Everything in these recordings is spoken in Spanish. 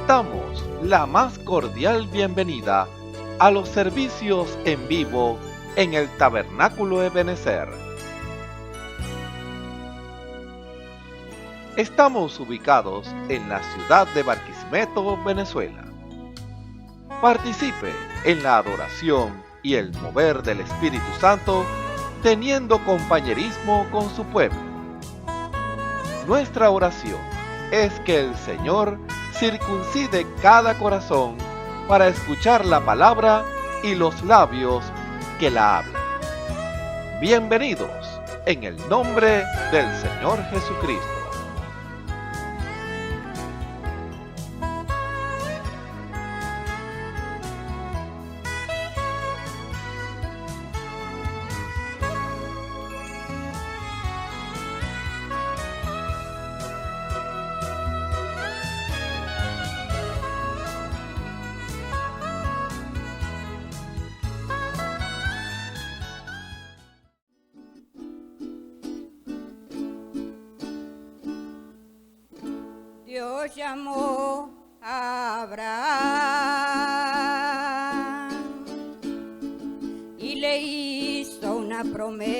damos la más cordial bienvenida a los servicios en vivo en el Tabernáculo Ebenezer. Estamos ubicados en la ciudad de Barquisimeto, Venezuela. Participe en la adoración y el mover del Espíritu Santo, teniendo compañerismo con su pueblo. Nuestra oración es que el Señor circuncide cada corazón para escuchar la palabra y los labios que la hablan. Bienvenidos en el nombre del Señor Jesucristo. Dios llamó a Abraham y le hizo una promesa.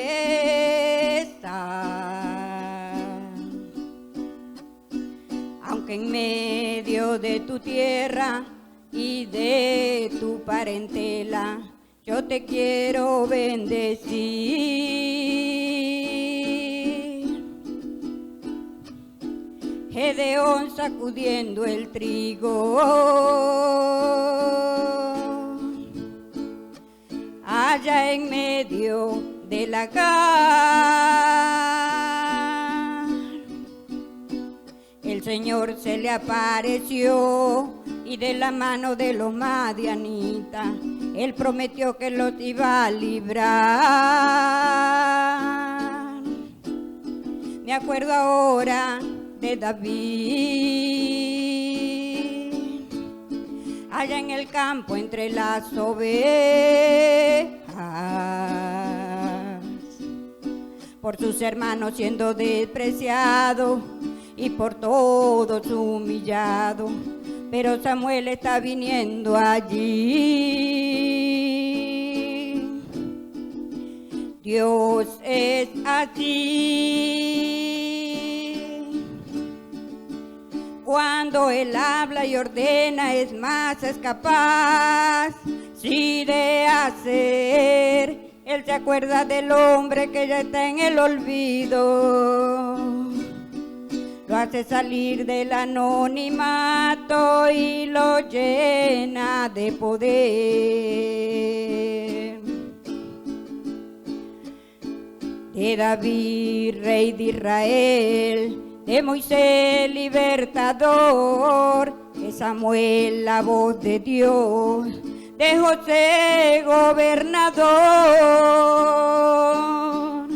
Aunque en medio de tu tierra y de tu parentela, yo te quiero bendecir. Gedeón sacudiendo el trigo, allá en medio de la lagar, el Señor se le apareció y de la mano de los madianitas, Él prometió que los iba a librar. Me acuerdo ahora de David, allá en el campo entre las ovejas, por sus hermanos siendo despreciado y por todos humillado, pero Samuel está viniendo allí. Dios es así. Cuando Él habla y ordena, es más, es capaz, sí, de hacer. Él se acuerda del hombre que ya está en el olvido. Lo hace salir del anonimato y lo llena de poder. De David, rey de Israel, de Moisés libertador, de Samuel la voz de Dios, de José gobernador.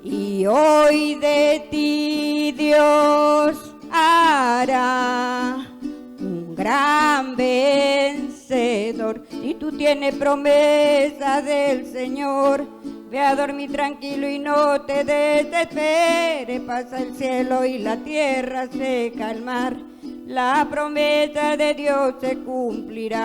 Y hoy de ti Dios hará un gran vencedor. Si tú tienes promesa del Señor, ve a dormir tranquilo y no te desesperes, pasa el cielo y la tierra seca el mar, la promesa de Dios se cumplirá.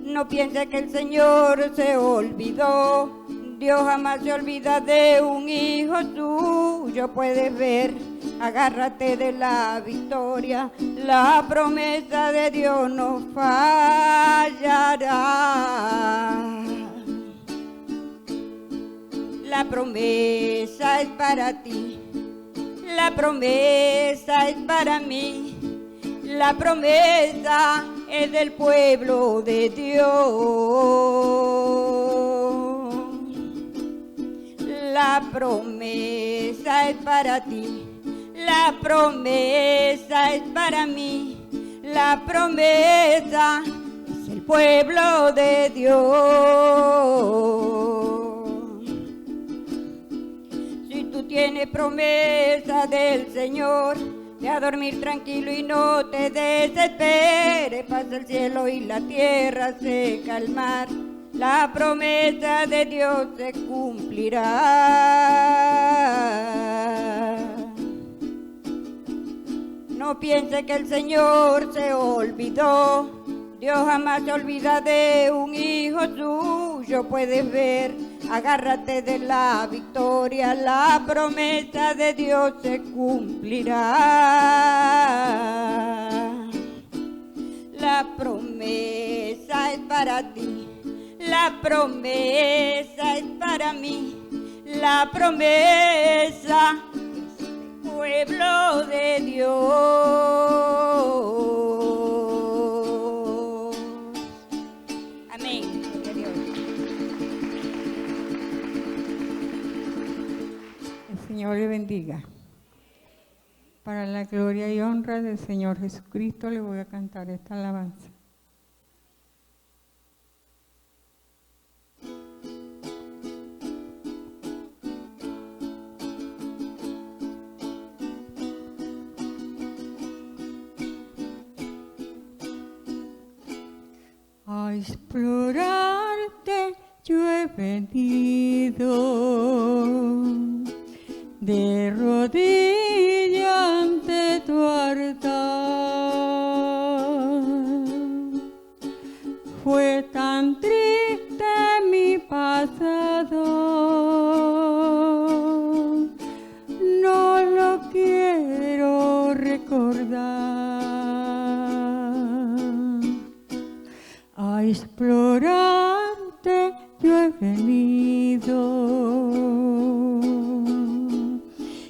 No pienses que el Señor se olvidó, Dios jamás se olvida de un hijo suyo, puedes ver. Agárrate de la victoria, la promesa de Dios no fallará. La promesa es para ti, la promesa es para mí, la promesa es del pueblo de Dios. La promesa es para ti, la promesa es para mí, la promesa es el pueblo de Dios. Si tú tienes promesa del Señor, ve a dormir tranquilo y no te desesperes, pasa el cielo y la tierra seca el mar, la promesa de Dios se cumplirá. No piense que el Señor se olvidó. Dios jamás se olvida de un hijo suyo. Puedes ver, agárrate de la victoria. La promesa de Dios se cumplirá. La promesa es para ti. La promesa es para mí. La promesa es el pueblo de Dios. Amén. Gloria a Dios. El Señor le bendiga. Para la gloria y honra del Señor Jesucristo le voy a cantar esta alabanza. A explorarte yo he venido, de rodillas ante tu altar. Fue tan triste mi pasado, no lo quiero recordar. A explorarte yo he venido,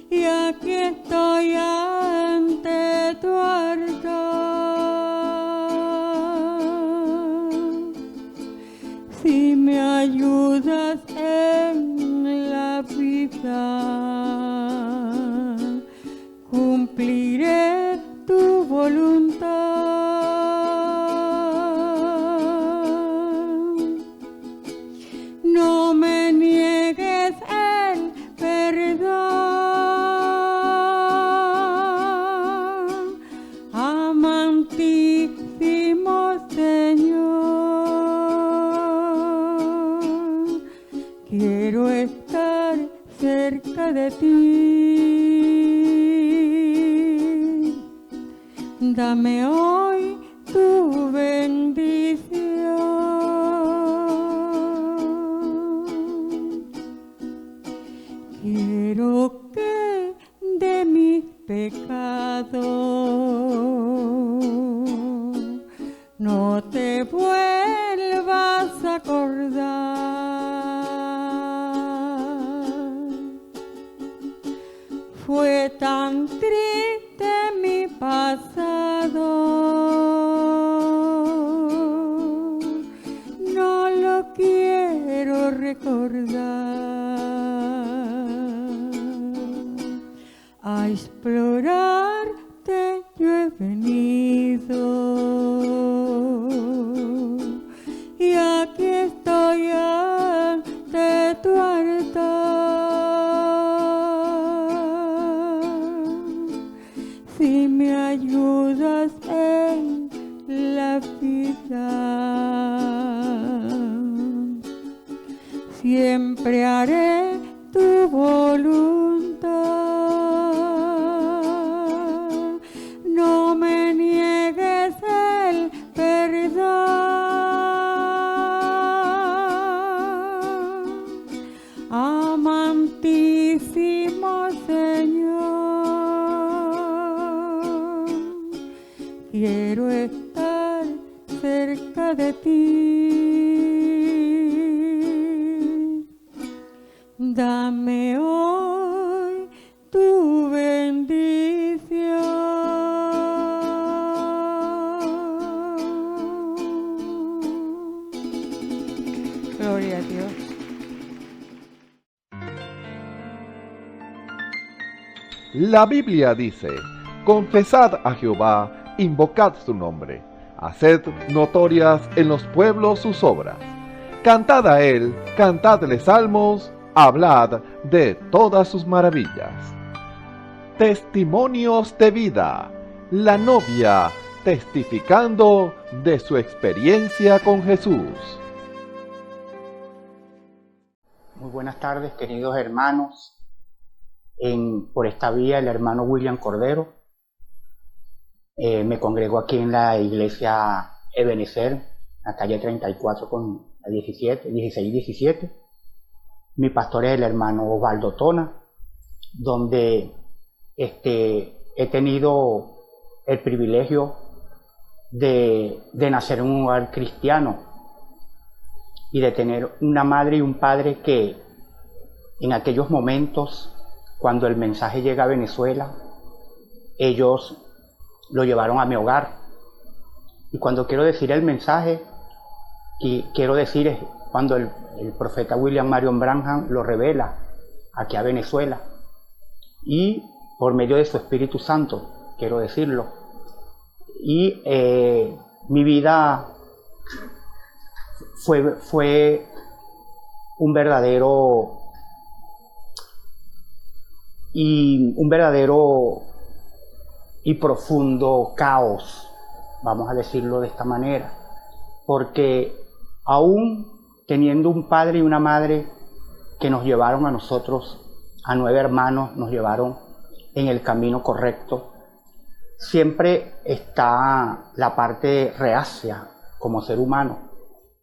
y aquí estoy ante tu altar. Si me ayudas en la vida, cumpliré tu voluntad. No me niegues el perdón, amantísimo Señor. Quiero estar cerca de ti. Dame hoy tu bendición. Quiero que de mis pecados no te vuelvas a acordar. Fue tan triste mi pasado, no lo quiero recordar. A explorarte yo he venido, y aquí estoy ante tu altar. Si me ayudas en la vida, siempre haré tu voluntad. No me niegues el perdón, amantísimo Señor. Quiero estar cerca de ti. Dame hoy tu bendición. Gloria a Dios. La Biblia dice: confesad a Jehová, invocad su nombre, haced notorias en los pueblos sus obras. Cantad a él, cantadle salmos, hablad de todas sus maravillas. Testimonios de vida. La novia testificando de su experiencia con Jesús. Muy buenas tardes, queridos hermanos. Por esta vía, el hermano William Cordero. Me congrego aquí en la iglesia Ebenezer, la calle 34 con la 16 y 17. Mi pastor es el hermano Osvaldo Tona, donde he tenido el privilegio de nacer en un hogar cristiano y de tener una madre y un padre que en aquellos momentos, cuando el mensaje llega a Venezuela, ellos lo llevaron a mi hogar. Y cuando quiero decir el mensaje, quiero decir es cuando el profeta William Marion Branham lo revela aquí a Venezuela. Y por medio de su Espíritu Santo, quiero decirlo. Y mi vida fue un verdadero y profundo caos, vamos a decirlo de esta manera, porque aún teniendo un padre y una madre que nos llevaron a nosotros, a 9 hermanos, nos llevaron en el camino correcto, siempre está la parte reacia como ser humano,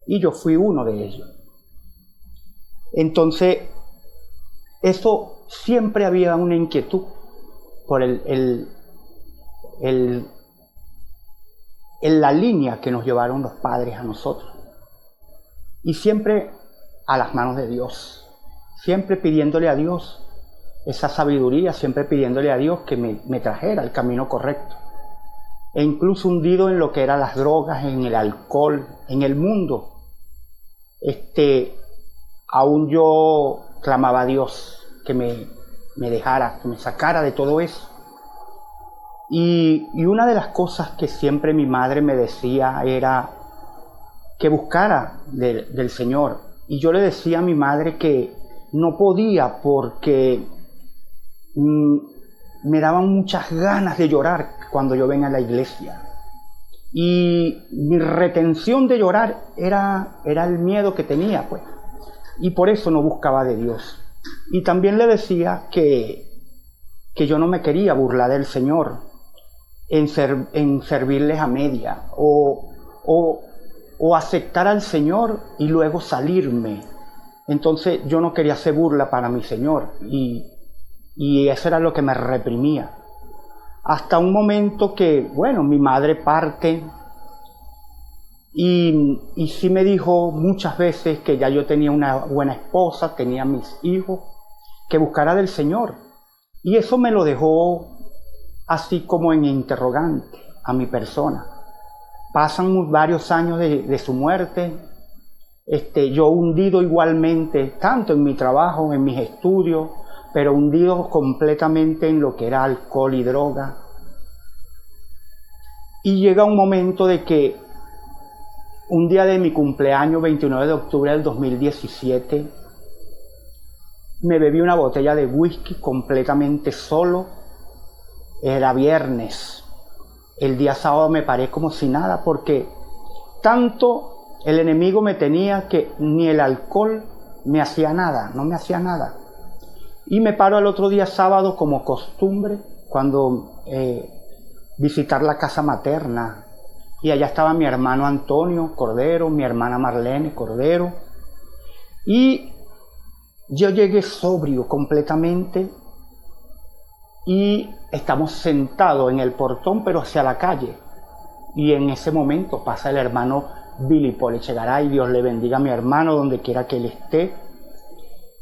y yo fui uno de ellos. Entonces, eso siempre había una inquietud por la línea que nos llevaron los padres a nosotros. Y siempre a las manos de Dios, siempre pidiéndole a Dios esa sabiduría, siempre pidiéndole a Dios que me trajera el camino correcto. E incluso hundido en lo que eran las drogas, en el alcohol, en el mundo. Aún yo clamaba a Dios que me dejara, que me sacara de todo eso. Y una de las cosas que siempre mi madre me decía era que buscara del Señor. Y yo le decía a mi madre que no podía porque me daban muchas ganas de llorar cuando yo venía a la iglesia. Y mi retención de llorar era el miedo que tenía, pues. Y por eso no buscaba de Dios. Y también le decía que yo no me quería burlar del Señor en servirles a media o aceptar al Señor y luego salirme. Entonces yo no quería hacer burla para mi Señor y eso era lo que me reprimía. Hasta un momento que, bueno, mi madre parte y sí me dijo muchas veces que ya yo tenía una buena esposa, tenía mis hijos, que buscara del Señor. Y eso me lo dejó así como en interrogante a mi persona. Pasan varios años de su muerte, yo hundido igualmente, tanto en mi trabajo, en mis estudios, pero hundido completamente en lo que era alcohol y droga. Y llega un momento de que un día de mi cumpleaños, 29 de octubre del 2017, me bebí una botella de whisky completamente solo. Era viernes. El día sábado me paré como si nada, porque tanto el enemigo me tenía que ni el alcohol me hacía nada, no me hacía nada. Y me paro al otro día sábado como costumbre, cuando visitar la casa materna. Y allá estaba mi hermano Antonio Cordero, mi hermana Marlene Cordero. Y yo llegué sobrio completamente y estamos sentados en el portón, pero hacia la calle. Y en ese momento pasa el hermano Billy Paul Echegaray, Dios le bendiga a mi hermano donde quiera que él esté.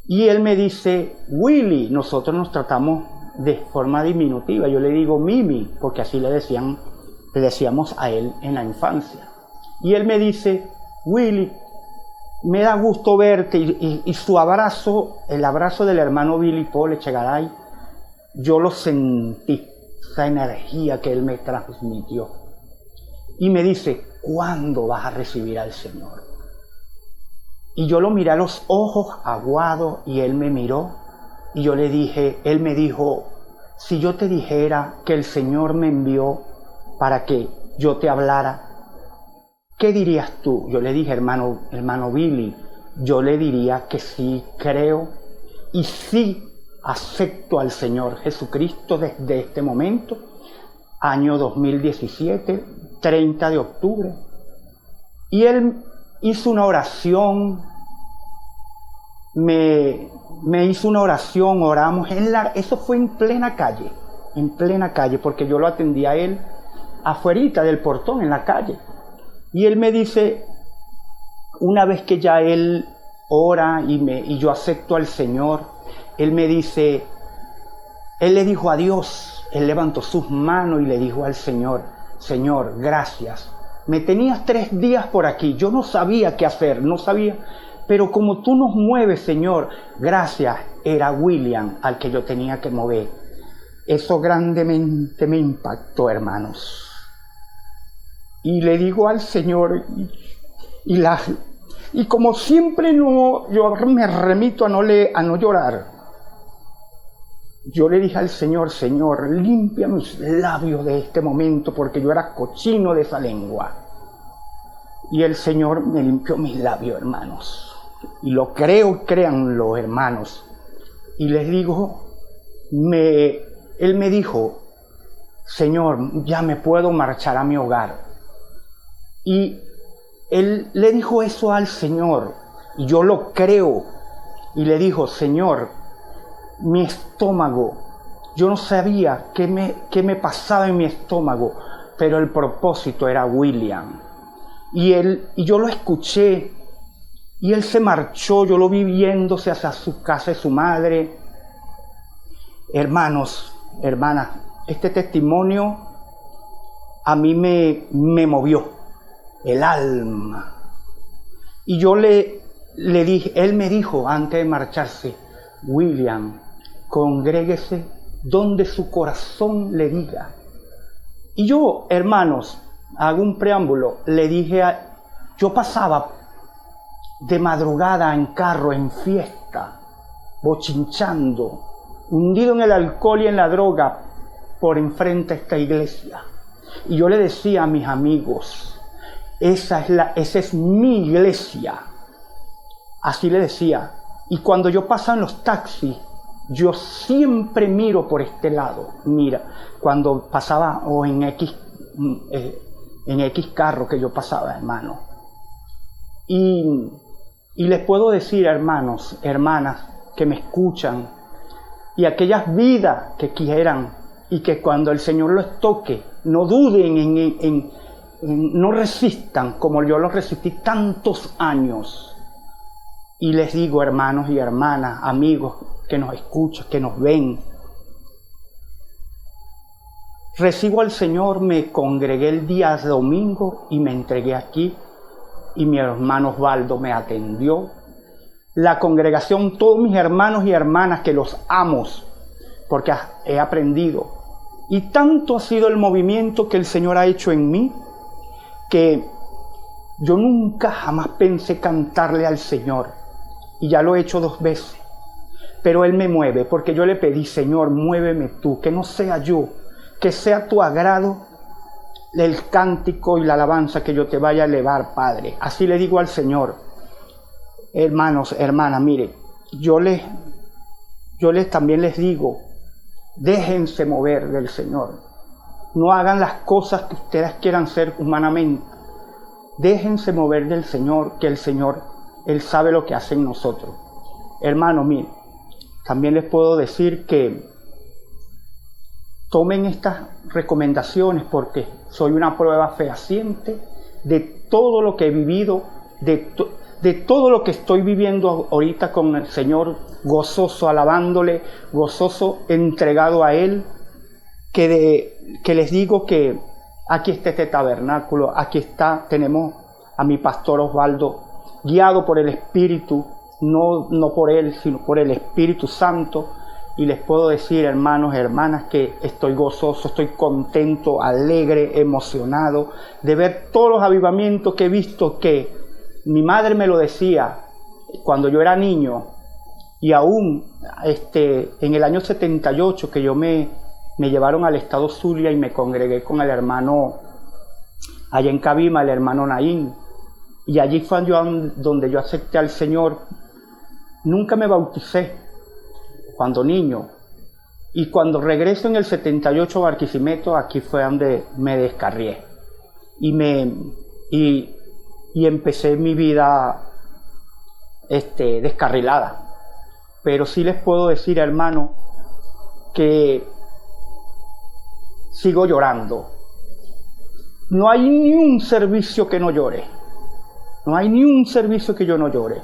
Y él me dice, Willy, nosotros nos tratamos de forma diminutiva. Yo le digo Mimi, porque así le decíamos a él en la infancia. Y él me dice, Willy, me da gusto verte. Y su abrazo, el abrazo del hermano Billy Paul Echegaray, yo lo sentí, esa energía que él me transmitió. Y me dice, ¿cuándo vas a recibir al Señor? Y yo lo miré a los ojos aguados y él me miró. Y yo le dije, él me dijo, si yo te dijera que el Señor me envió para que yo te hablara, ¿qué dirías tú? Yo le dije, hermano Billy, yo le diría que sí creo y sí acepto al Señor Jesucristo desde este momento, año 2017, 30 de octubre. Y él hizo una oración, me hizo una oración, oramos, eso fue en plena calle, porque yo lo atendí a él afuerita del portón, en la calle. Y él me dice, una vez que ya él ora y yo acepto al Señor, él me dice, él le dijo a Dios, él levantó sus manos y le dijo al Señor, Señor, gracias. Me tenías 3 días por aquí, yo no sabía qué hacer, no sabía, pero como tú nos mueves, Señor, gracias. Era William al que yo tenía que mover. Eso grandemente me impactó, hermanos. Y le digo al Señor, y como siempre yo me remito a no llorar. Yo le dije al Señor, Señor, limpia mis labios de este momento, porque yo era cochino de esa lengua. Y el Señor me limpió mis labios, hermanos. Y lo creo, créanlo, hermanos. Y les digo, Él me dijo, Señor, ya me puedo marchar a mi hogar. Y él le dijo eso al Señor, y yo lo creo. Y le dijo, Señor, mi estómago, yo no sabía qué me pasaba en mi estómago, pero el propósito era William. Y yo lo escuché, y él se marchó, yo lo vi yéndose hacia su casa de su madre. Hermanos, hermanas, este testimonio a mí me movió el alma. Y yo le dije, él me dijo antes de marcharse, William, congréguese donde su corazón le diga. Y yo, hermanos, hago un preámbulo, le dije, yo pasaba de madrugada en carro, en fiesta, bochinchando, hundido en el alcohol y en la droga, por enfrente a esta iglesia. Y yo le decía a mis amigos, esa es mi iglesia. Así le decía. Y cuando yo pasaba en los taxis, yo siempre miro por este lado. Mira, cuando pasaba o en X carro que yo pasaba, hermano. Y les puedo decir, hermanos, hermanas, que me escuchan, y aquellas vidas que quieran, y que cuando el Señor los toque, no duden no resistan como yo los resistí tantos años. Y les digo, hermanos y hermanas, amigos que nos escuchan, que nos ven, recibo al Señor, me congregué el día domingo y me entregué aquí, y mi hermano Osvaldo me atendió. La congregación, todos mis hermanos y hermanas que los amo, porque he aprendido. Y tanto ha sido el movimiento que el Señor ha hecho en mí, que yo nunca jamás pensé cantarle al Señor. Y ya lo he hecho 2 veces. Pero Él me mueve, porque yo le pedí, Señor, muéveme tú, que no sea yo, que sea tu agrado el cántico y la alabanza que yo te vaya a elevar, Padre. Así le digo al Señor. Hermanos, hermanas, mire, yo también les digo, déjense mover del Señor. No hagan las cosas que ustedes quieran hacer humanamente. Déjense mover del Señor, que el Señor, Él sabe lo que hace en nosotros. Hermanos, miren, también les puedo decir que tomen estas recomendaciones, porque soy una prueba fehaciente de todo lo que he vivido, de todo lo que estoy viviendo ahorita con el Señor, gozoso, alabándole, gozoso, entregado a Él, que les digo que aquí está este tabernáculo, aquí tenemos a mi pastor Osvaldo, guiado por el Espíritu, no por él, sino por el Espíritu Santo. Y les puedo decir, hermanos y hermanas, que estoy gozoso, estoy contento, alegre, emocionado de ver todos los avivamientos que he visto, que mi madre me lo decía cuando yo era niño, y aún en el año 78 que me llevaron al estado Zulia y me congregué con el hermano allá en Cabima, el hermano Naín, y allí fue donde yo acepté al Señor. Nunca me bauticé cuando niño, Y cuando regreso en el 78 a Barquisimeto, aquí fue donde me descarrié. Y empecé mi vida descarrilada. Pero sí les puedo decir, hermano, que sigo llorando. No hay ni un servicio que no llore. No hay ni un servicio que yo no llore.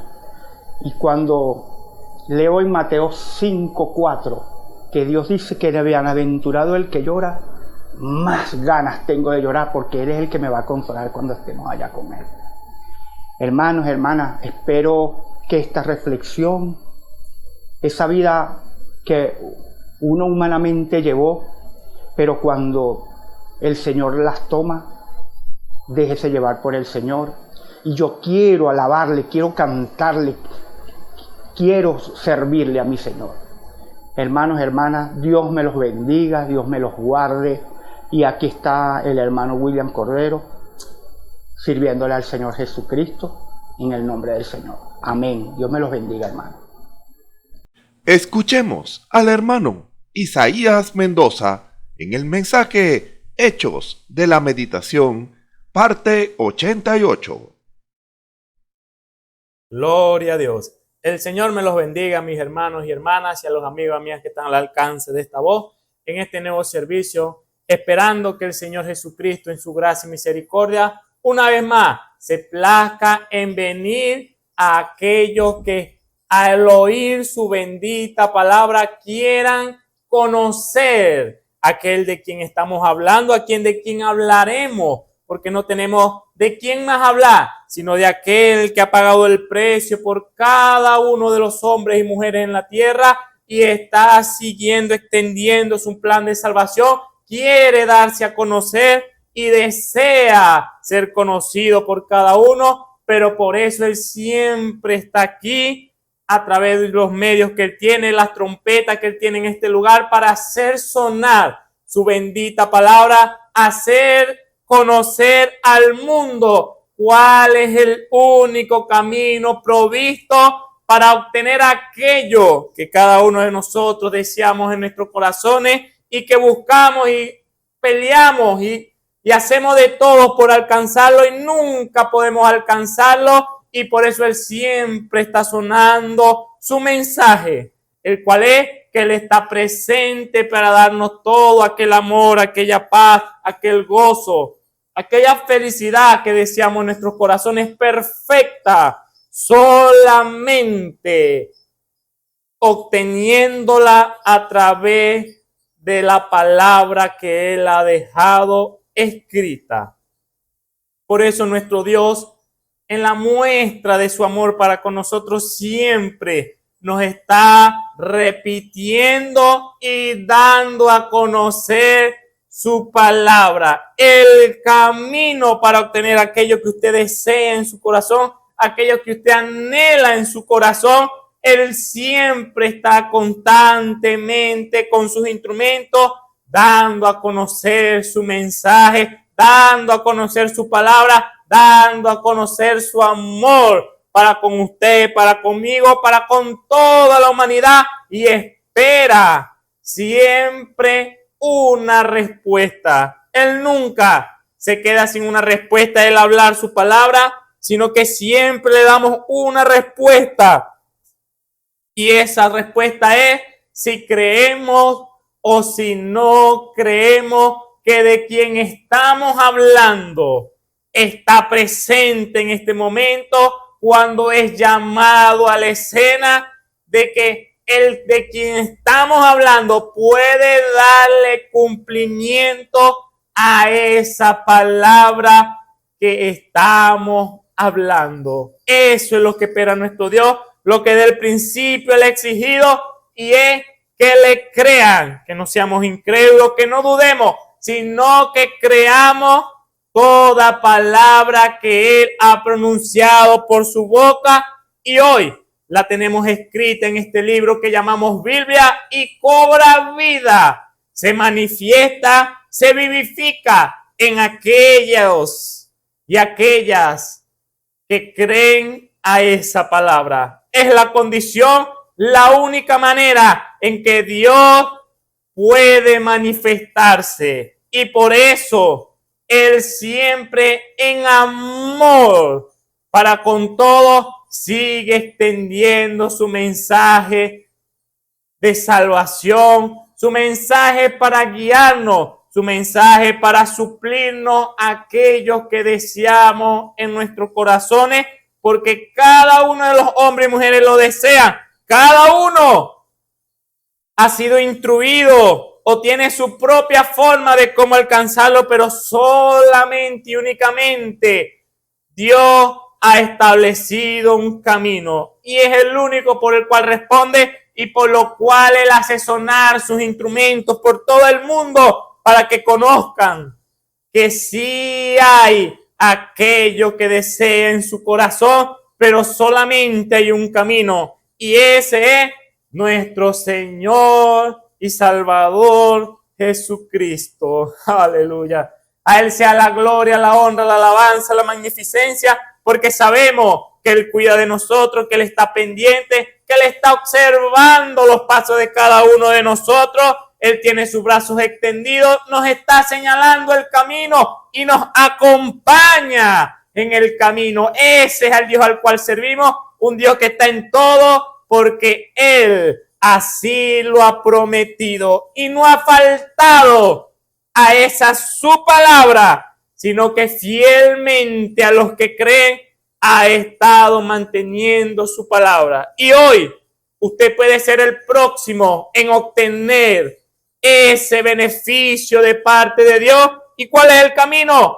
Y cuando leo en Mateo 5:4 que Dios dice que bienaventurado el que llora, más ganas tengo de llorar, porque Él es el que me va a consolar cuando estemos allá con Él. Hermanos, hermanas, espero que esta reflexión, esa vida que uno humanamente llevó, pero cuando el Señor las toma, déjese llevar por el Señor. Y yo quiero alabarle, quiero cantarle, quiero servirle a mi Señor. Hermanos, hermanas, Dios me los bendiga, Dios me los guarde. Y aquí está el hermano William Cordero, sirviéndole al Señor Jesucristo, en el nombre del Señor. Amén. Dios me los bendiga, hermano. Escuchemos al hermano Isaías Mendoza en el mensaje Hechos de la Meditación, parte 88. Gloria a Dios. El Señor me los bendiga, mis hermanos y hermanas, y a los amigos mías que están al alcance de esta voz en este nuevo servicio, esperando que el Señor Jesucristo, en su gracia y misericordia, una vez más se plazca en venir a aquellos que al oír su bendita palabra quieran conocer aquel de quien estamos hablando, a quien de quien hablaremos, porque no tenemos de quién más hablar, sino de aquel que ha pagado el precio por cada uno de los hombres y mujeres en la tierra y está siguiendo, extendiendo su plan de salvación, quiere darse a conocer y desea ser conocido por cada uno, pero por eso Él siempre está aquí a través de los medios que Él tiene, las trompetas que Él tiene en este lugar para hacer sonar su bendita palabra, hacer conocer al mundo cuál es el único camino provisto para obtener aquello que cada uno de nosotros deseamos en nuestros corazones y que buscamos y peleamos y hacemos de todo por alcanzarlo y nunca podemos alcanzarlo, y por eso Él siempre está sonando su mensaje, el cual es que Él está presente para darnos todo aquel amor, aquella paz, aquel gozo, aquella felicidad que deseamos en nuestros corazones perfecta, solamente obteniéndola a través de la palabra que Él ha dejado escrita. Por eso nuestro Dios, en la muestra de su amor para con nosotros, siempre nos está repitiendo y dando a conocer su palabra, el camino para obtener aquello que usted desea en su corazón, aquello que usted anhela en su corazón. Él siempre está constantemente con sus instrumentos, dando a conocer su mensaje, dando a conocer su palabra, dando a conocer su amor para con usted, para conmigo, para con toda la humanidad, y espera siempre una respuesta. Él nunca se queda sin una respuesta, Él hablar su palabra, sino que siempre le damos una respuesta. Y esa respuesta es si creemos o si no creemos que de quien estamos hablando está presente en este momento cuando es llamado a la escena, de que el de quien estamos hablando puede darle cumplimiento a esa palabra que estamos hablando. Eso es lo que espera nuestro Dios, lo que desde el principio Él ha exigido, y es que le crean, que no seamos incrédulos, que no dudemos, sino que creamos toda palabra que Él ha pronunciado por su boca, y hoy la tenemos escrita en este libro que llamamos Biblia y cobra vida, se manifiesta, se vivifica en aquellos y aquellas que creen a esa palabra. Es la condición, la única manera en que Dios puede manifestarse. Y por eso Él siempre en amor para con todos sigue extendiendo su mensaje de salvación, su mensaje para guiarnos, su mensaje para suplirnos aquellos que deseamos en nuestros corazones, porque cada uno de los hombres y mujeres lo desean. Cada uno ha sido instruido o tiene su propia forma de cómo alcanzarlo, pero solamente y únicamente Dios ha establecido un camino y es el único por el cual responde y por lo cual Él hace sonar sus instrumentos por todo el mundo para que conozcan que sí hay aquello que desea en su corazón, pero solamente hay un camino y ese es nuestro Señor y Salvador Jesucristo. Aleluya. A Él sea la gloria, la honra, la alabanza, la magnificencia, porque sabemos que Él cuida de nosotros, que Él está pendiente, que Él está observando los pasos de cada uno de nosotros. Él tiene sus brazos extendidos, nos está señalando el camino y nos acompaña en el camino. Ese es el Dios al cual servimos, un Dios que está en todo, porque Él así lo ha prometido y no ha faltado a esa su palabra, sino que fielmente a los que creen ha estado manteniendo su palabra. Y hoy usted puede ser el próximo en obtener ese beneficio de parte de Dios. ¿Y cuál es el camino?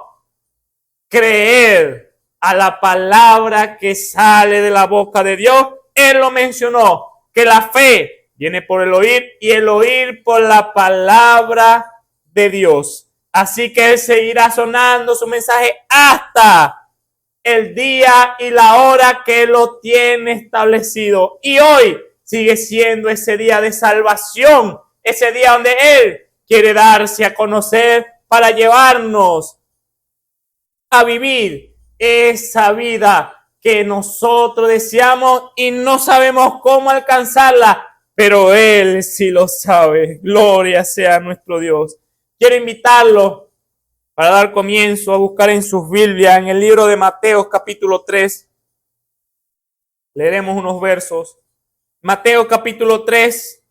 Creer a la palabra que sale de la boca de Dios. Él lo mencionó, que la fe viene por el oír y el oír por la palabra de Dios. Así que Él seguirá sonando su mensaje hasta el día y la hora que Él lo tiene establecido. Y hoy sigue siendo ese día de salvación, ese día donde Él quiere darse a conocer para llevarnos a vivir esa vida que nosotros deseamos y no sabemos cómo alcanzarla, pero Él sí lo sabe. Gloria sea a nuestro Dios. Quiero invitarlo para dar comienzo a buscar en sus Biblias, en el libro de Mateo capítulo 3. Leeremos unos versos. Mateo capítulo 3,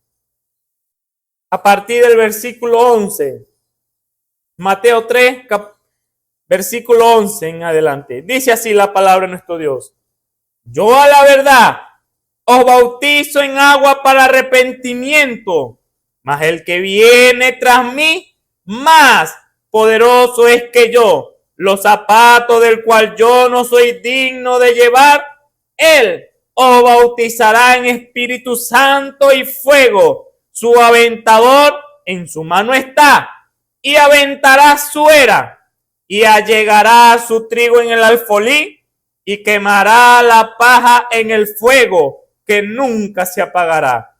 a partir del versículo 11. Mateo 3, versículo 11 en adelante. Dice así la palabra de nuestro Dios. Yo a la verdad os bautizo en agua para arrepentimiento, mas el que viene tras mí, más poderoso es que yo, los zapatos del cual yo no soy digno de llevar. Él os bautizará en Espíritu Santo y fuego. Su aventador en su mano está, y aventará su era, y allegará su trigo en el alfolí, y quemará la paja en el fuego, que nunca se apagará.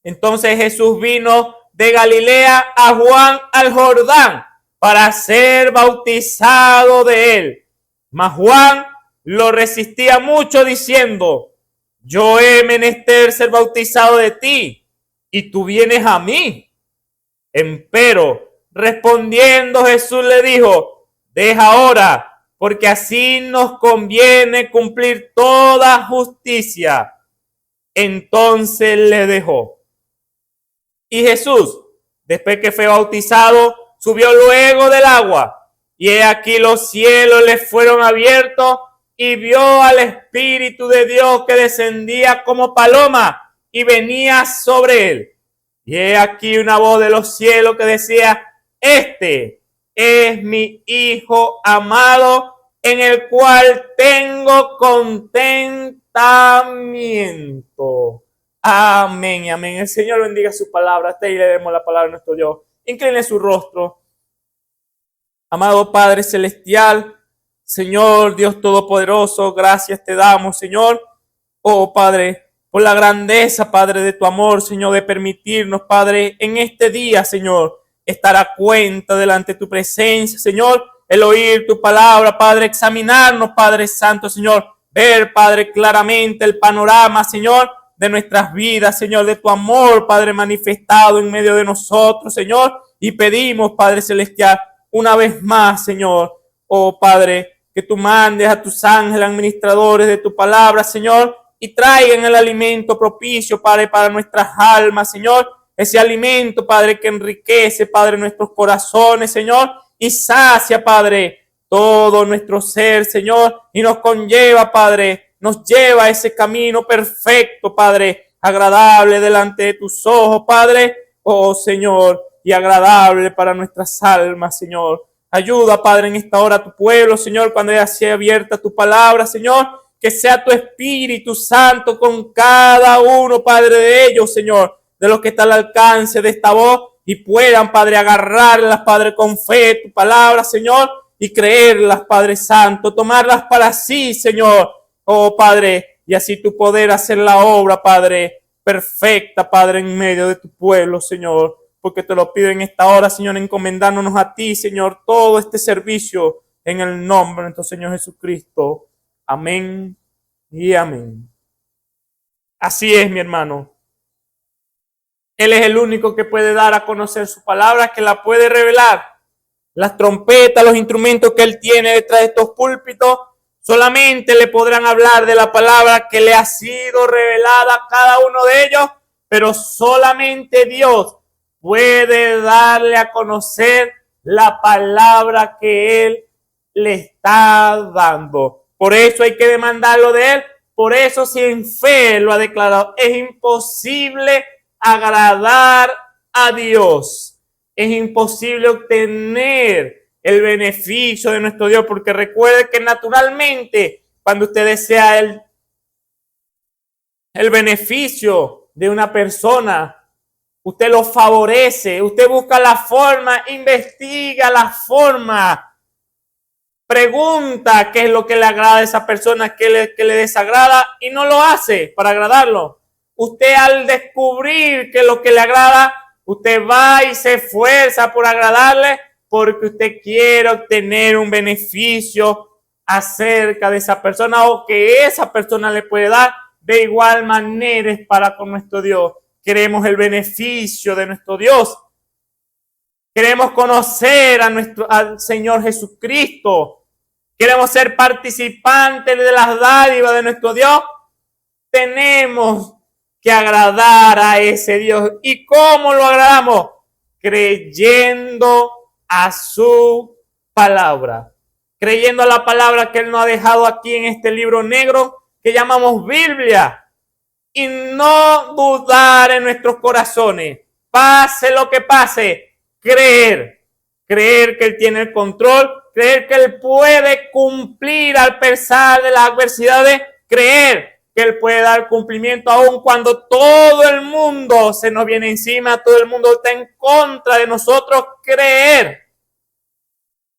Entonces Jesús vino de Galilea a Juan al Jordán para ser bautizado de él. Mas Juan lo resistía mucho diciendo, yo he menester ser bautizado de ti, y tú vienes a mí. Empero, respondiendo Jesús le dijo, deja ahora, porque así nos conviene cumplir toda justicia. Entonces le dejó. Y Jesús, después que fue bautizado, subió luego del agua. Y he aquí los cielos le fueron abiertos y vio al Espíritu de Dios que descendía como paloma y venía sobre él. Y he aquí una voz de los cielos que decía, este es mi Hijo amado, en el cual tengo contentamiento. Amén, amén. El Señor bendiga su palabra. Hasta ahí leemos la palabra de nuestro Dios. Incline su rostro. Amado Padre Celestial, Señor Dios Todopoderoso, gracias te damos, Señor. Oh Padre, por la grandeza, Padre, de tu amor, Señor, de permitirnos, Padre, en este día, Señor, estar a cuenta delante de tu presencia, Señor, el oír tu palabra, Padre, examinarnos, Padre Santo, Señor, ver, Padre, claramente el panorama, Señor, de nuestras vidas, Señor, de tu amor, Padre, manifestado en medio de nosotros, Señor. Y pedimos, Padre Celestial, una vez más, Señor, oh Padre, que tú mandes a tus ángeles administradores de tu palabra, Señor, y traigan el alimento propicio, Padre, para nuestras almas, Señor. Ese alimento, Padre, que enriquece, Padre, nuestros corazones, Señor, y sacia, Padre, todo nuestro ser, Señor, y nos conlleva, Padre, nos lleva a ese camino perfecto, Padre, agradable delante de tus ojos, Padre, oh Señor, y agradable para nuestras almas, Señor. Ayuda, Padre, en esta hora a tu pueblo, Señor, cuando ya sea abierta tu palabra, Señor, que sea tu Espíritu Santo con cada uno, Padre, de ellos, Señor, de los que está al alcance de esta voz, y puedan, Padre, agarrarlas, Padre, con fe, tu palabra, Señor, y creerlas, Padre Santo, tomarlas para sí, Señor, oh Padre, y así tu poder hacer la obra, Padre, perfecta, Padre, en medio de tu pueblo, Señor, porque te lo pido en esta hora, Señor, encomendándonos a ti, Señor, todo este servicio en el nombre de nuestro Señor Jesucristo. Amén y amén. Así es, mi hermano. Él es el único que puede dar a conocer su palabra, que la puede revelar. Las trompetas, los instrumentos que él tiene detrás de estos púlpitos, solamente le podrán hablar de la palabra que le ha sido revelada a cada uno de ellos, pero solamente Dios puede darle a conocer la palabra que él le está dando. Por eso hay que demandarlo de él. Por eso, si en fe lo ha declarado, es imposible agradar a Dios. Es imposible obtener el beneficio de nuestro Dios, porque recuerde que naturalmente, cuando usted desea el beneficio de una persona, usted lo favorece, usted busca la forma, investiga la forma, pregunta qué es lo que le agrada a esa persona, qué le desagrada, y no lo hace para agradarlo. Usted, al descubrir que es lo que le agrada, usted va y se esfuerza por agradarle, porque usted quiere obtener un beneficio acerca de esa persona, o que esa persona le puede dar. De igual manera es para con nuestro Dios. Queremos el beneficio de nuestro Dios. Queremos conocer al Señor Jesucristo. Queremos ser participantes de las dádivas de nuestro Dios. Tenemos que agradar a ese Dios. ¿Y cómo lo agradamos? Creyendo a su palabra. Creyendo a la palabra que Él nos ha dejado aquí en este libro negro que llamamos Biblia. Y no dudar en nuestros corazones. Pase lo que pase. Creer que Él tiene el control. Creer que Él puede cumplir al pesar de las adversidades. Creer que Él puede dar cumplimiento aun cuando todo el mundo se nos viene encima, todo el mundo está en contra de nosotros. Creer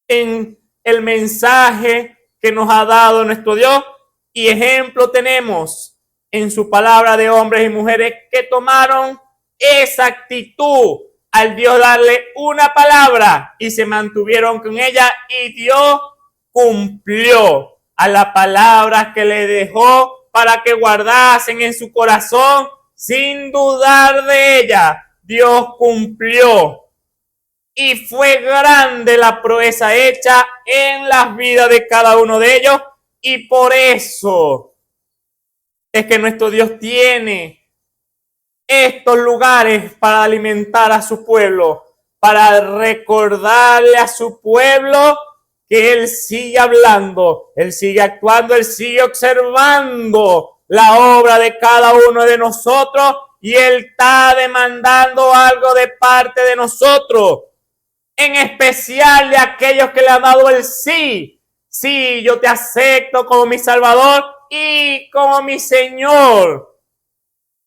en el mensaje que nos ha dado nuestro Dios, y ejemplo tenemos en su palabra de hombres y mujeres que tomaron esa actitud al Dios darle una palabra y se mantuvieron con ella, y Dios cumplió a la palabra que le dejó para que guardasen en su corazón sin dudar de ella. Dios cumplió. Y fue grande la proeza hecha en las vidas de cada uno de ellos. Y por eso es que nuestro Dios tiene estos lugares para alimentar a su pueblo, para recordarle a su pueblo que Él sigue hablando, Él sigue actuando, Él sigue observando la obra de cada uno de nosotros, y Él está demandando algo de parte de nosotros, en especial de aquellos que le han dado el sí. Sí, yo te acepto como mi Salvador y como mi Señor.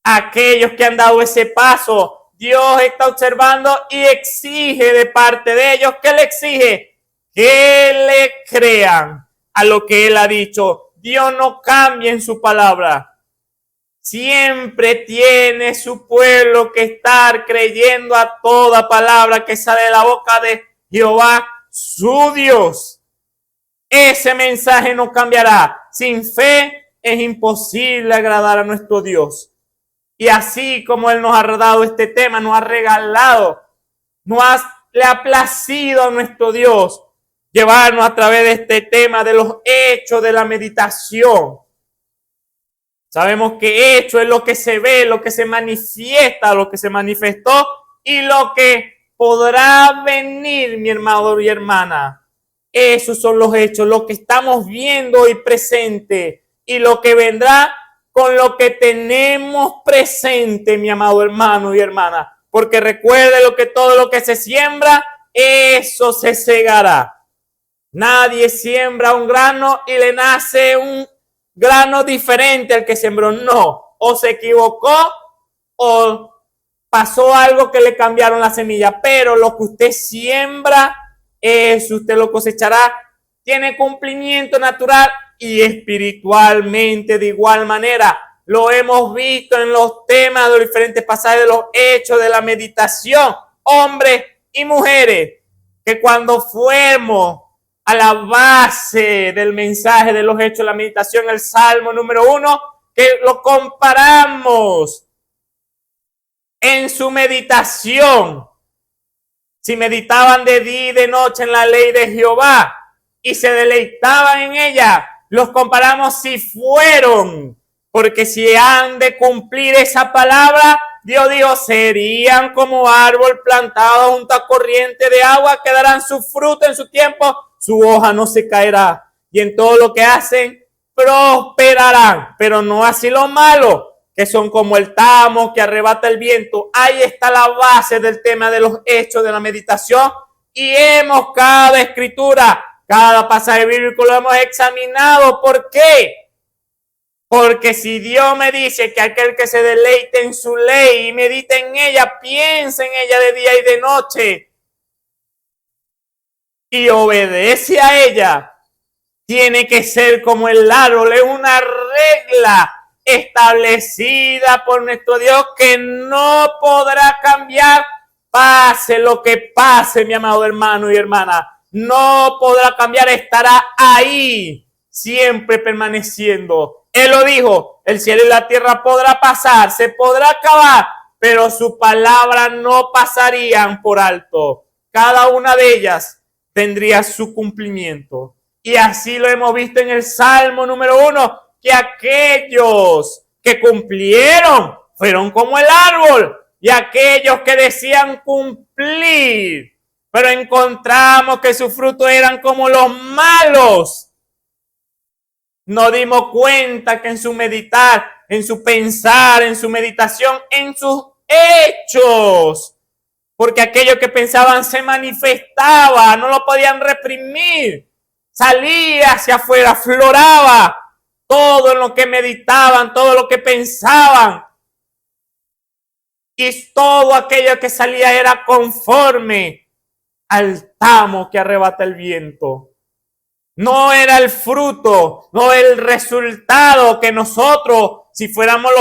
Aquellos que han dado ese paso, Dios está observando y exige de parte de ellos. ¿Qué le exige? Que le crean a lo que Él ha dicho. Dios no cambia en su palabra. Siempre tiene su pueblo que estar creyendo a toda palabra que sale de la boca de Jehová, su Dios. Ese mensaje no cambiará. Sin fe es imposible agradar a nuestro Dios. Y así como Él nos ha dado este tema, nos ha regalado, le ha placido a nuestro Dios llevarnos a través de este tema de los hechos de la meditación. Sabemos que hecho es lo que se ve, lo que se manifiesta, lo que se manifestó y lo que podrá venir, mi hermano y hermana. Esos son los hechos, lo que estamos viendo hoy presente y lo que vendrá con lo que tenemos presente, mi amado hermano y hermana. Porque recuerde todo lo que se siembra, eso se segará. Nadie siembra un grano y le nace un grano diferente al que sembró. No, o se equivocó o pasó algo que le cambiaron la semilla. Pero lo que usted siembra, eso usted lo cosechará. Tiene cumplimiento natural y espiritualmente de igual manera. Lo hemos visto en los temas de los diferentes pasajes de los hechos de la meditación. Hombres y mujeres que cuando fuimos a la base del mensaje de los hechos de la meditación, el Salmo número 1, que lo comparamos en su meditación. Si meditaban de día y de noche en la ley de Jehová y se deleitaban en ella, los comparamos si fueron, porque si han de cumplir esa palabra, Dios dijo, serían como árbol plantado junto a corriente de agua, que darán su fruto en su tiempo, su hoja no se caerá, y en todo lo que hacen prosperarán. Pero no así los malos, que son como el tamo que arrebata el viento. Ahí está la base del tema de los hechos de la meditación, y hemos cada escritura, cada pasaje bíblico lo hemos examinado. ¿Por qué? Porque si Dios me dice que aquel que se deleite en su ley y medita en ella, piensa en ella de día y de noche y obedece a ella, tiene que ser como el árbol. Es una regla establecida por nuestro Dios que no podrá cambiar, pase lo que pase, mi amado hermano y hermana. No podrá cambiar, estará ahí, siempre permaneciendo. Él lo dijo, el cielo y la tierra podrá pasar, se podrá acabar, pero su palabra no pasarían por alto. Cada una de ellas tendría su cumplimiento. Y así lo hemos visto en el Salmo número 1, que aquellos que cumplieron fueron como el árbol, y aquellos que decían cumplir, pero encontramos que sus frutos eran como los malos. Nos dimos cuenta que en su meditar, en su pensar, en su meditación, en sus hechos, porque aquellos que pensaban se manifestaba, no lo podían reprimir, salía hacia afuera, afloraba todo en lo que meditaban, todo lo que pensaban, y todo aquello que salía era conforme al tamo que arrebata el viento. No era el fruto, no el resultado que nosotros, si fuéramos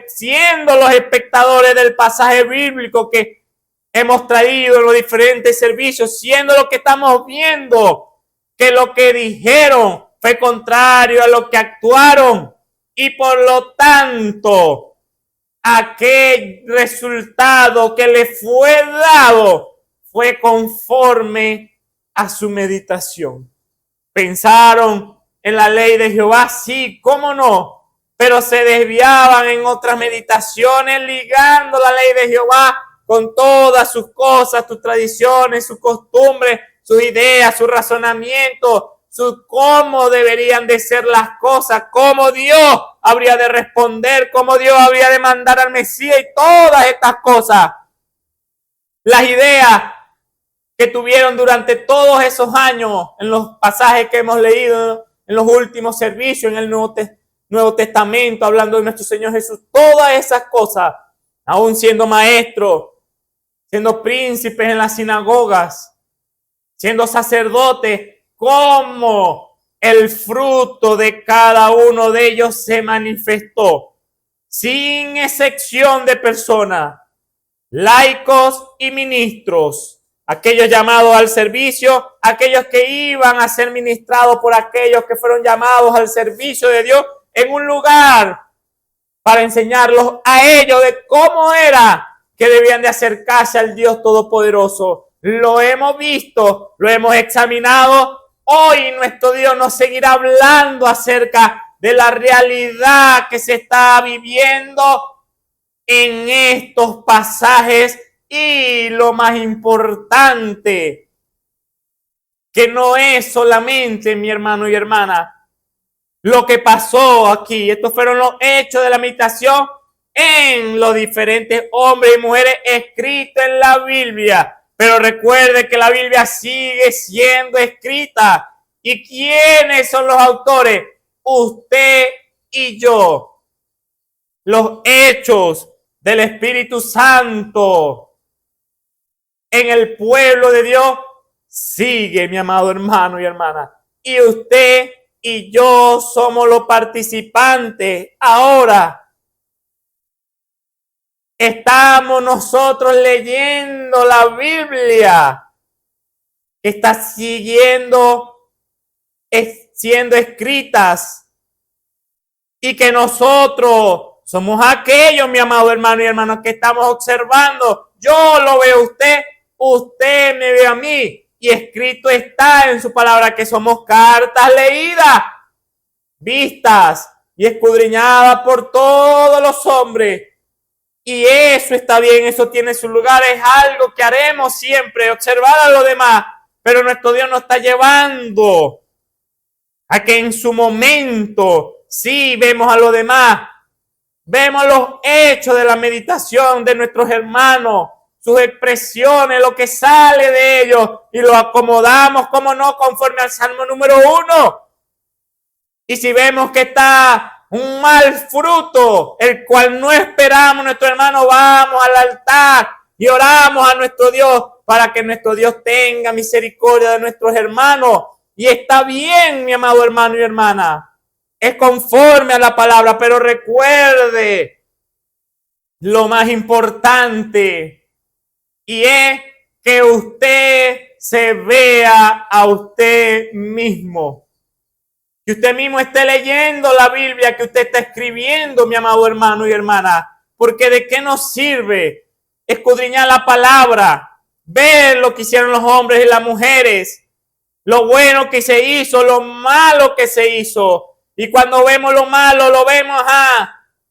siendo los espectadores del pasaje bíblico que hemos traído en los diferentes servicios, siendo lo que estamos viendo, que lo que dijeron fue contrario a lo que actuaron, y por lo tanto, aquel resultado que le fue dado fue conforme a su meditación. Pensaron en la ley de Jehová, sí, cómo no, pero se desviaban en otras meditaciones, ligando la ley de Jehová con todas sus cosas, sus tradiciones, sus costumbres, sus ideas, su razonamiento, cómo deberían de ser las cosas, cómo Dios habría de responder, cómo Dios habría de mandar al Mesías y todas estas cosas. Las ideas que tuvieron durante todos esos años en los pasajes que hemos leído en los últimos servicios en el Nuevo Testamento, hablando de nuestro Señor Jesús, todas esas cosas, aún siendo maestros, siendo príncipes en las sinagogas, siendo sacerdotes, cómo el fruto de cada uno de ellos se manifestó, sin excepción de personas, laicos y ministros, aquellos llamados al servicio, aquellos que iban a ser ministrados por aquellos que fueron llamados al servicio de Dios en un lugar para enseñarlos a ellos de cómo era que debían de acercarse al Dios Todopoderoso. Lo hemos visto, lo hemos examinado. Hoy nuestro Dios nos seguirá hablando acerca de la realidad que se está viviendo en estos pasajes, y lo más importante, que no es solamente, mi hermano y hermana, lo que pasó aquí. Estos fueron los hechos de la meditación en los diferentes hombres y mujeres escritos en la Biblia. Pero recuerde que la Biblia sigue siendo escrita. ¿Y quiénes son los autores? Usted y yo. Los hechos del Espíritu Santo en el pueblo de Dios sigue, mi amado hermano y hermana. Y usted y yo somos los participantes. Ahora estamos nosotros leyendo la Biblia, que está siendo escritas, y que nosotros somos aquellos, mi amado hermano y hermana, que estamos observando. Yo lo veo a usted, usted me ve a mí, y escrito está en su palabra que somos cartas leídas, vistas y escudriñadas por todos los hombres. Y eso está bien, eso tiene su lugar, es algo que haremos siempre, observar a los demás. Pero nuestro Dios nos está llevando a que en su momento sí vemos a los demás, vemos los hechos de la meditación de nuestros hermanos, sus expresiones, lo que sale de ellos, y lo acomodamos, como no, conforme al Salmo número 1. Y si vemos que está un mal fruto, el cual no esperamos, nuestro hermano, vamos al altar y oramos a nuestro Dios para que nuestro Dios tenga misericordia de nuestros hermanos. Y está bien, mi amado hermano y hermana, es conforme a la palabra, pero recuerde lo más importante, y es que usted se vea a usted mismo. Que usted mismo esté leyendo la Biblia que usted está escribiendo, mi amado hermano y hermana. Porque ¿de qué nos sirve escudriñar la palabra? Ver lo que hicieron los hombres y las mujeres. Lo bueno que se hizo, lo malo que se hizo. Y cuando vemos lo malo, lo vemos,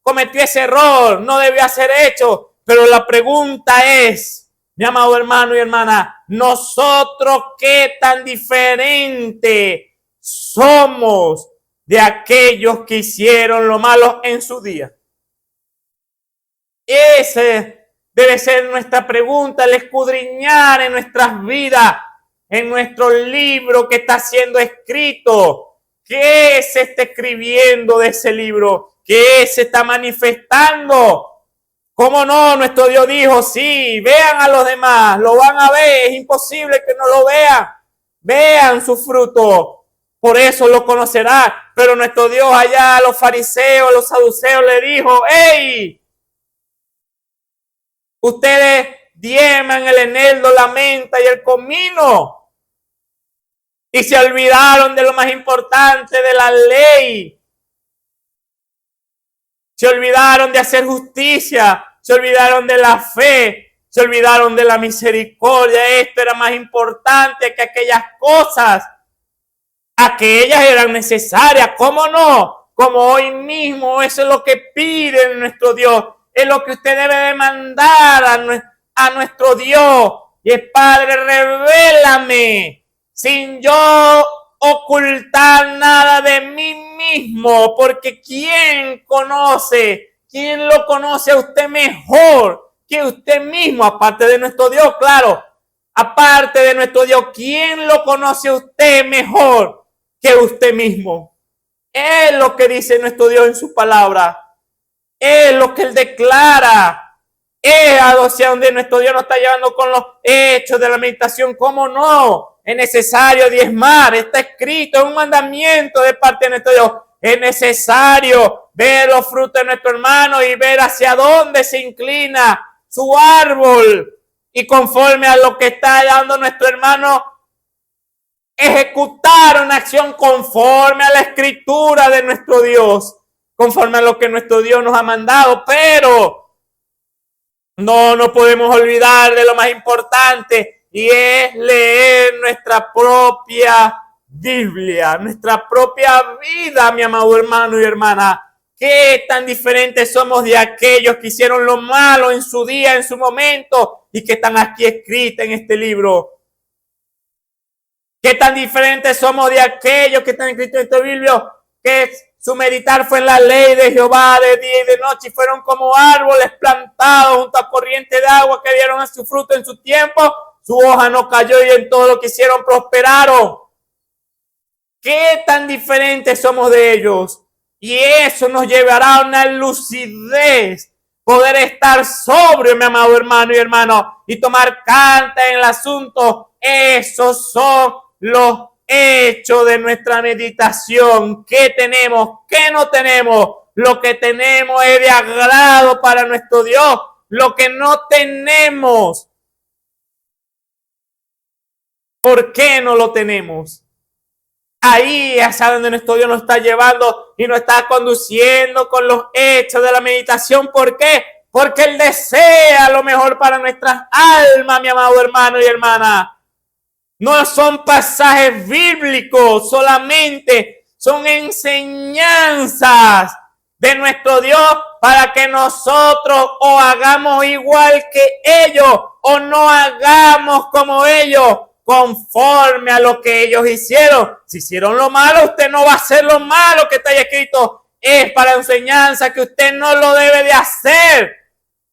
cometió ese error, no debió ser hecho. Pero la pregunta es, mi amado hermano y hermana, nosotros qué tan diferente somos de aquellos que hicieron lo malo en su día. Ese debe ser nuestra pregunta, el escudriñar en nuestras vidas, en nuestro libro que está siendo escrito. ¿Qué se está escribiendo de ese libro? ¿Qué se está manifestando? ¿Cómo no? Nuestro Dios dijo, sí, vean a los demás, lo van a ver, es imposible que no lo vean. Vean su fruto. Por eso lo conocerá. Pero nuestro Dios allá a los fariseos, a los saduceos le dijo, ¡hey! Ustedes diezman el eneldo, la menta y el comino. Y se olvidaron de lo más importante de la ley. Se olvidaron de hacer justicia. Se olvidaron de la fe. Se olvidaron de la misericordia. Esto era más importante que aquellas cosas. Aquellas eran necesarias, ¿cómo no? Como hoy mismo, eso es lo que pide nuestro Dios. Es lo que usted debe demandar a nuestro Dios. Y es, Padre, revélame, sin yo ocultar nada de mí mismo. Porque ¿quién lo conoce a usted mejor que usted mismo? Aparte de nuestro Dios, claro. Aparte de nuestro Dios, ¿quién lo conoce a usted mejor que usted mismo? Es lo que dice nuestro Dios en su palabra. Es lo que Él declara. Es hacia donde nuestro Dios nos está llevando con los hechos de la meditación. ¿Cómo no? Es necesario diezmar. Está escrito, es un mandamiento de parte de nuestro Dios. Es necesario ver los frutos de nuestro hermano y ver hacia dónde se inclina su árbol. Y conforme a lo que está dando nuestro hermano, ejecutar una acción conforme a la escritura de nuestro Dios. conforme a lo que nuestro Dios nos ha mandado, pero no nos podemos olvidar de lo más importante, y es leer nuestra propia Biblia, nuestra propia vida, mi amado hermano y hermana. ¿Qué tan diferentes somos de aquellos que hicieron lo malo en su día, en su momento, y que están aquí escritos en este libro? ¿Qué tan diferentes somos de aquellos que están escritos en este libro, que su meditar fue en la ley de Jehová de día y de noche, y fueron como árboles plantados junto a corriente de agua que dieron su fruto en su tiempo, su hoja no cayó y en todo lo que hicieron prosperaron? ¿Qué tan diferentes somos de ellos? Y eso nos llevará a una lucidez, poder estar sobrio, mi amado hermano y hermano, y tomar carta en el asunto. Esos son los hechos de nuestra meditación. ¿Qué tenemos? ¿Qué no tenemos? Lo que tenemos es de agrado para nuestro Dios. Lo que no tenemos, ¿por qué no lo tenemos? Ahí es a donde nuestro Dios nos está llevando y nos está conduciendo con los hechos de la meditación. ¿Por qué? Porque Él desea lo mejor para nuestras almas, mi amado hermano y hermana. No son pasajes bíblicos solamente, son enseñanzas de nuestro Dios para que nosotros o hagamos igual que ellos o no hagamos como ellos, conforme a lo que ellos hicieron. Si hicieron lo malo, usted no va a hacer lo malo que está ahí escrito. Es para enseñanza que usted no lo debe de hacer.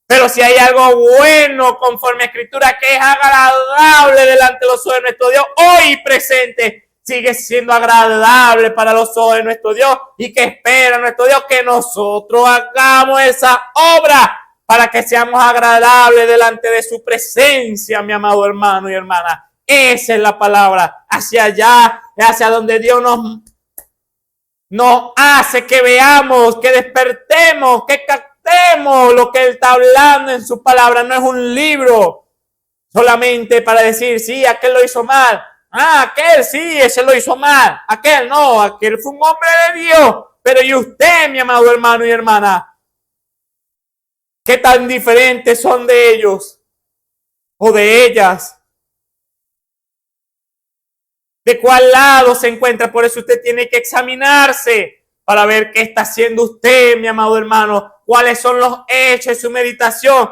Pero si hay algo bueno conforme a Escritura que es agradable delante de los ojos de nuestro Dios, hoy presente, sigue siendo agradable para los ojos de nuestro Dios, y que espera nuestro Dios que nosotros hagamos esa obra para que seamos agradables delante de su presencia, mi amado hermano y hermana. Esa es la palabra, hacia allá, hacia donde Dios nos hace que veamos, que despertemos, que captemos lo que Él está hablando en su palabra. No es un libro solamente para decir, sí, aquel lo hizo mal. Aquel sí, ese lo hizo mal. Aquel no, aquel fue un hombre de Dios. Pero ¿y usted, mi amado hermano y hermana? ¿Qué tan diferentes son de ellos o de ellas? ¿De cuál lado se encuentra? Por eso usted tiene que examinarse para ver qué está haciendo usted, mi amado hermano. ¿Cuáles son los hechos de su meditación?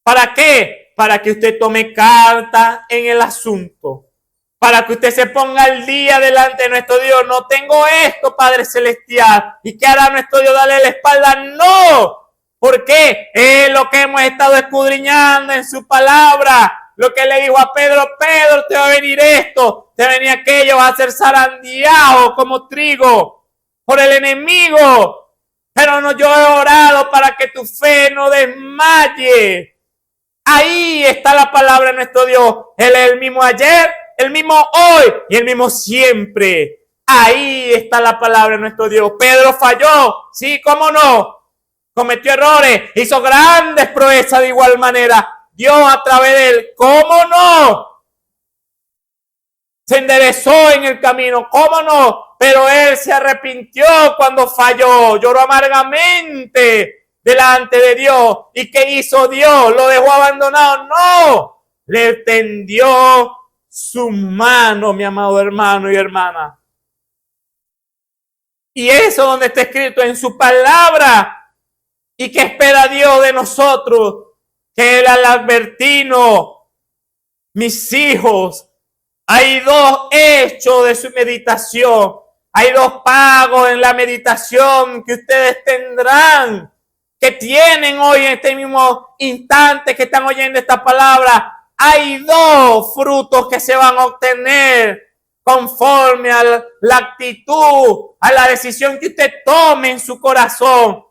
¿Para qué? Para que usted tome carta en el asunto. Para que usted se ponga al día delante de nuestro Dios. No tengo esto, Padre Celestial. ¿Y qué hará nuestro Dios? Darle la espalda. No. ¿Por qué? Es lo que hemos estado escudriñando en su palabra. Lo que le dijo a Pedro, Pedro, te va a venir esto, te va a venir aquello, vas a ser zarandeado como trigo por el enemigo. Pero no, yo he orado para que tu fe no desmaye. Ahí está la palabra de nuestro Dios. Él es el mismo ayer, el mismo hoy y el mismo siempre. Ahí está la palabra de nuestro Dios. Pedro falló, sí, cómo no. Cometió errores, hizo grandes proezas de igual manera. Dios a través de él, ¿cómo no? Se enderezó en el camino, ¿cómo no? Pero él se arrepintió cuando falló, lloró amargamente delante de Dios. ¿Y qué hizo Dios? ¿Lo dejó abandonado? No, le tendió su mano, mi amado hermano y hermana. Y eso donde está escrito en su palabra. ¿Y qué espera Dios de nosotros? Que Él al advertirnos, mis hijos, hay dos hechos de su meditación. Hay dos pagos en la meditación que ustedes tendrán, que tienen hoy en este mismo instante que están oyendo esta palabra. Hay dos frutos que se van a obtener conforme a la actitud, a la decisión que usted tome en su corazón.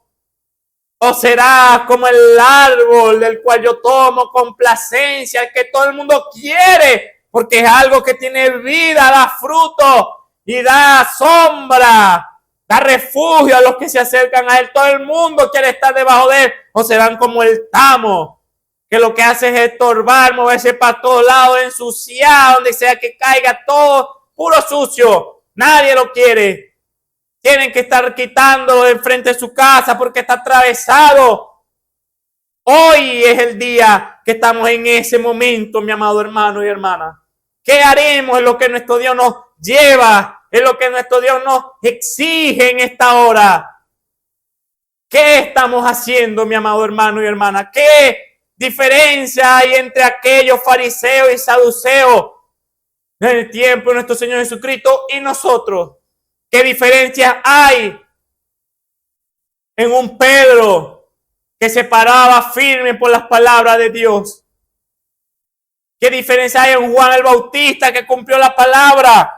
O será como el árbol del cual yo tomo complacencia, el que todo el mundo quiere, porque es algo que tiene vida, da fruto y da sombra, da refugio a los que se acercan a él. Todo el mundo quiere estar debajo de él. O serán como el tamo, que lo que hace es estorbar, moverse para todos lados, ensuciar, donde sea que caiga, todo puro sucio. Nadie lo quiere. tienen que estar quitándolo de enfrente de su casa porque está atravesado. Hoy es el día que estamos en ese momento, mi amado hermano y hermana. ¿Qué haremos en lo que nuestro Dios nos lleva, en lo que nuestro Dios nos exige en esta hora? ¿Qué estamos haciendo, mi amado hermano y hermana? ¿Qué diferencia hay entre aquellos fariseos y saduceos en el tiempo de nuestro Señor Jesucristo y nosotros? ¿Qué diferencia hay en un Pedro que se paraba firme por las palabras de Dios? ¿Qué diferencia hay en Juan el Bautista que cumplió la palabra?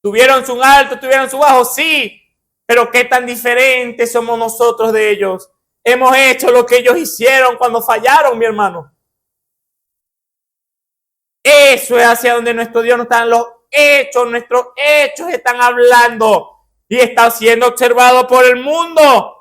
¿Tuvieron su alto, tuvieron su bajo? Sí, pero qué tan diferentes somos nosotros de ellos. Hemos hecho lo que ellos hicieron cuando fallaron, mi hermano. Eso es hacia donde nuestro Dios no está en los hechos. Nuestros hechos están hablando y está siendo observado por el mundo.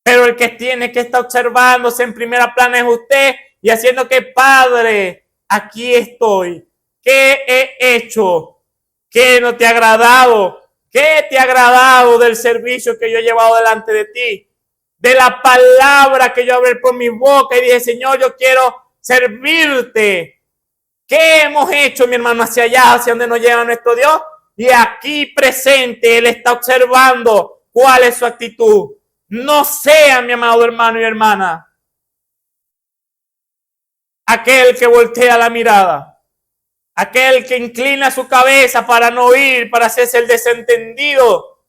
Pero el que tiene que estar observándose en primera plana es usted y haciendo que, Padre, aquí estoy. ¿Qué he hecho? ¿Qué no te ha agradado? ¿Qué te ha agradado del servicio que yo he llevado delante de ti? De la palabra que yo abrí por mi boca y dije, Señor, yo quiero servirte. ¿Qué hemos hecho, mi hermano, hacia allá, hacia donde nos lleva nuestro Dios? Y aquí presente, Él está observando cuál es su actitud. No sea, mi amado hermano y hermana, aquel que voltea la mirada, aquel que inclina su cabeza para no oír, para hacerse el desentendido.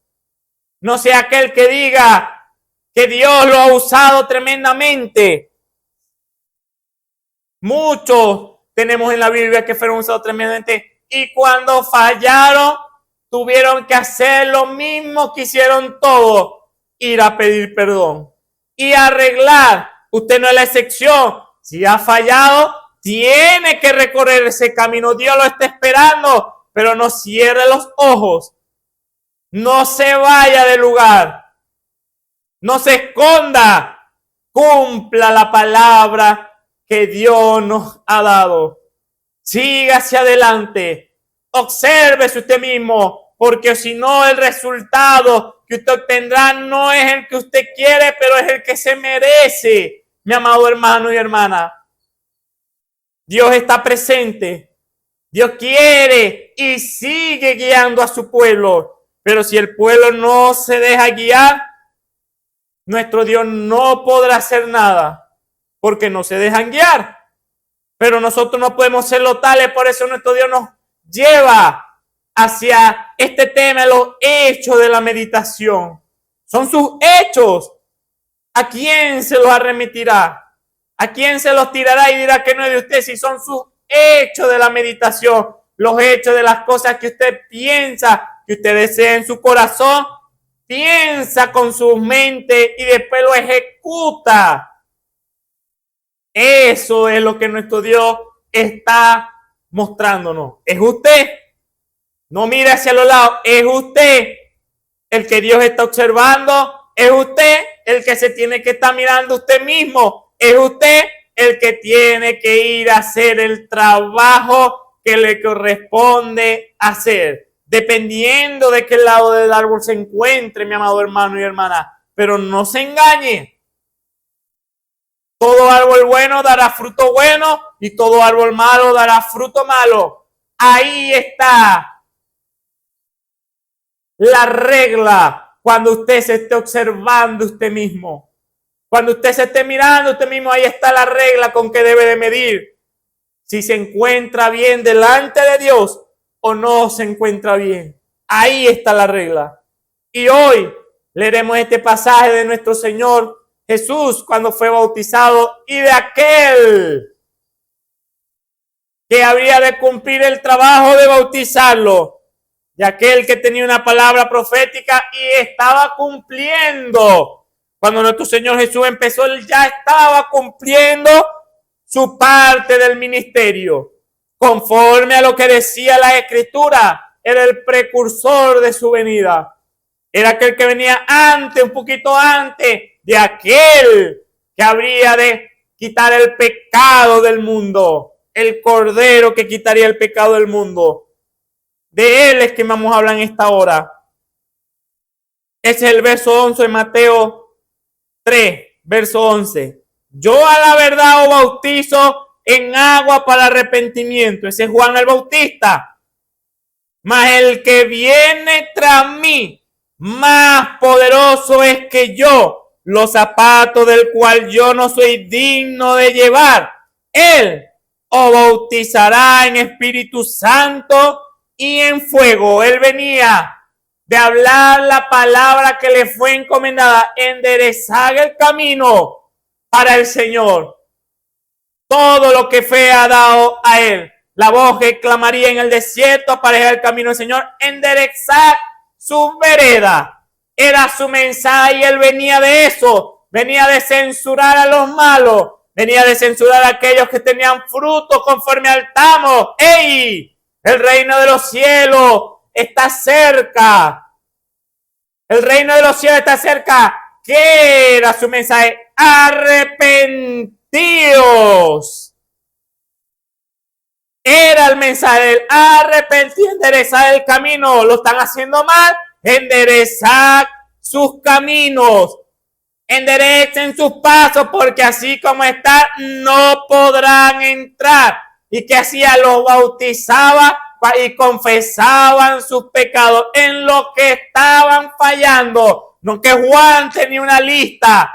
No sea aquel que diga que Dios lo ha usado tremendamente. Muchos tenemos en la Biblia que fueron usados tremendamente y cuando fallaron tuvieron que hacer lo mismo que hicieron todos, ir a pedir perdón y arreglar. Usted no es la excepción. Si ha fallado, tiene que recorrer ese camino. Dios lo está esperando, pero no cierre los ojos. No se vaya del lugar. No se esconda. Cumpla la palabra que Dios nos ha dado. Siga hacia adelante. Obsérvese usted mismo, porque si no, el resultado que usted obtendrá no es el que usted quiere, pero es el que se merece, mi amado hermano y hermana. Dios está presente. Dios quiere y sigue guiando a su pueblo. Pero si el pueblo no se deja guiar, nuestro Dios no podrá hacer nada, porque no se dejan guiar. Pero nosotros no podemos serlo tales, por eso nuestro Dios nos lleva hacia este tema, los hechos de la meditación. Son sus hechos. ¿A quién se los arremitirá? ¿A quién se los tirará y dirá que no es de usted? Si son sus hechos de la meditación, los hechos de las cosas que usted piensa, que usted desea en su corazón, piensa con su mente y después lo ejecuta. Eso es lo que nuestro Dios está mostrándonos. Es usted. No mire hacia los lados. Es usted el que Dios está observando. Es usted el que se tiene que estar mirando usted mismo. Es usted el que tiene que ir a hacer el trabajo que le corresponde hacer. Dependiendo de qué lado del árbol se encuentre, mi amado hermano y hermana. Pero no se engañe. Todo árbol bueno dará fruto bueno y todo árbol malo dará fruto malo. Ahí está la regla cuando usted se esté observando usted mismo. Cuando usted se esté mirando usted mismo, ahí está la regla con que debe de medir. Si se encuentra bien delante de Dios o no se encuentra bien. Ahí está la regla. Y hoy leeremos este pasaje de nuestro Señor Jesús cuando fue bautizado y de aquel que habría de cumplir el trabajo de bautizarlo, de aquel que tenía una palabra profética y estaba cumpliendo. Cuando nuestro Señor Jesús empezó, él ya estaba cumpliendo su parte del ministerio, conforme a lo que decía la Escritura. Era el precursor de su venida. Era aquel que venía antes, un poquito antes de aquel que habría de quitar el pecado del mundo. El Cordero que quitaría el pecado del mundo. De Él es que vamos a hablar en esta hora. Ese es el verso 11 de Mateo 3, verso 11. Yo a la verdad os bautizo en agua para arrepentimiento. Ese es Juan el Bautista. Mas el que viene tras mí, más poderoso es que yo, los zapatos del cual yo no soy digno de llevar. Él os bautizará en Espíritu Santo y en fuego. Él venía de hablar la palabra que le fue encomendada, enderezar el camino para el Señor. Todo lo que fe ha dado a él. La voz que clamaría en el desierto, aparejar el camino del Señor, enderezar su vereda. Era su mensaje y él venía de eso. Venía de censurar a los malos. Venía de censurar a aquellos que tenían fruto conforme al tamo. ¡Ey! El reino de los cielos está cerca. El reino de los cielos está cerca. ¿Qué era su mensaje? Arrepentidos. Era el mensaje del arrepentir, enderezar el camino. Lo están haciendo mal. Enderezar sus caminos. Enderecen sus pasos, porque así como están, no podrán entrar. ¿Y qué hacía? Los bautizaba y confesaban sus pecados en lo que estaban fallando. No que Juan tenía una lista.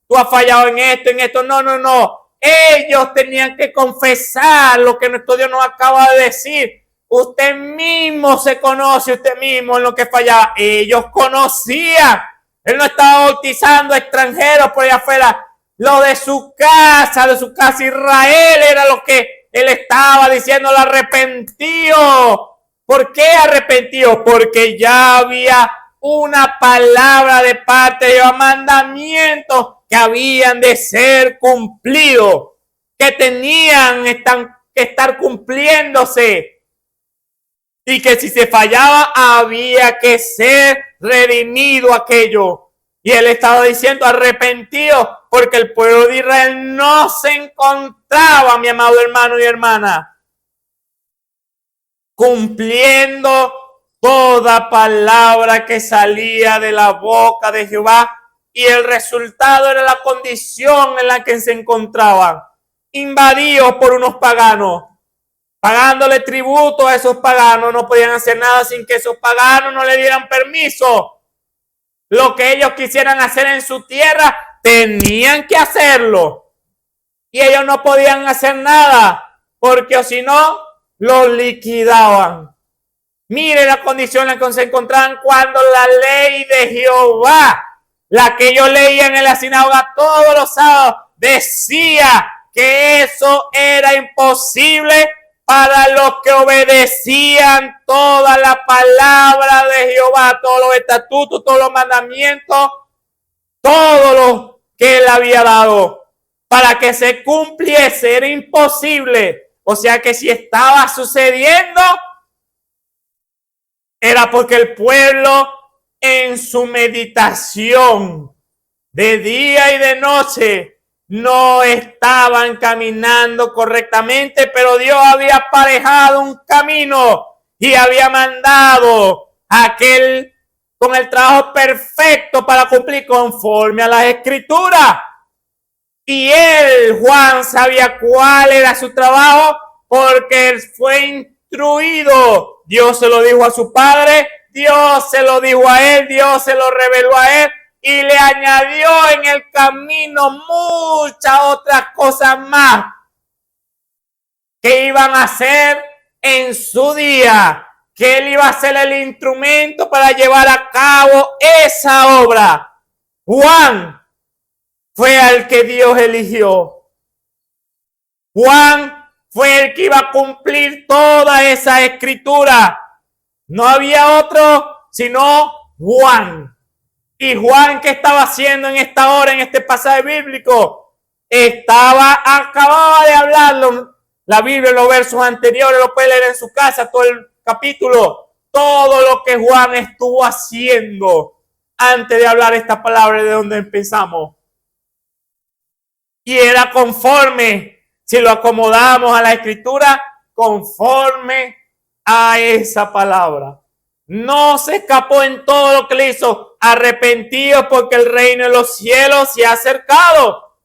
Tú has fallado en esto, en esto. No, no, no. Ellos tenían que confesar lo que nuestro Dios nos acaba de decir. Usted mismo se conoce, usted mismo en lo que fallaba. Ellos conocían. Él no estaba bautizando a extranjeros por allá afuera. Lo de su casa Israel era lo que él estaba diciendo, el arrepentido. ¿Por qué arrepentido? Porque ya había una palabra de parte de Dios, mandamientos que habían de ser cumplidos, que tenían que estar cumpliéndose. Y que si se fallaba, había que ser redimido aquello. Y él estaba diciendo arrepentido, porque el pueblo de Israel no se encontraba, mi amado hermano y hermana, cumpliendo toda palabra que salía de la boca de Jehová. Y el resultado era la condición en la que se encontraban, invadidos por unos paganos, pagándole tributo a esos paganos. No podían hacer nada sin que esos paganos no le dieran permiso. Lo que ellos quisieran hacer en su tierra, tenían que hacerlo. Y ellos no podían hacer nada, porque o si no, los liquidaban. Mire la condición en la que se encontraban cuando la ley de Jehová, la que ellos leían en la sinagoga todos los sábados, decía que eso era imposible para los que obedecían toda la palabra de Jehová, todos los estatutos, todos los mandamientos, todo lo que él había dado, para que se cumpliese, era imposible. O sea que si estaba sucediendo, era porque el pueblo en su meditación de día y de noche no estaban caminando correctamente, pero Dios había aparejado un camino y había mandado a aquel con el trabajo perfecto para cumplir conforme a las Escrituras. Y él, Juan, sabía cuál era su trabajo porque él fue instruido. Dios se lo dijo a su padre, Dios se lo dijo a él, Dios se lo reveló a él. Y le añadió en el camino muchas otras cosas más que iban a hacer en su día, que él iba a ser el instrumento para llevar a cabo esa obra. Juan fue al que Dios eligió. Juan fue el que iba a cumplir toda esa escritura. No había otro sino Juan. Y Juan, ¿qué estaba haciendo en esta hora, en este pasaje bíblico? Acababa de hablarlo. La Biblia, los versos anteriores, lo puede leer en su casa, todo el capítulo. Todo lo que Juan estuvo haciendo antes de hablar esta palabra de donde empezamos. Y era conforme, si lo acomodamos a la escritura, conforme a esa palabra. No se escapó en todo lo que le hizo. Arrepentidos porque el reino de los cielos se ha acercado.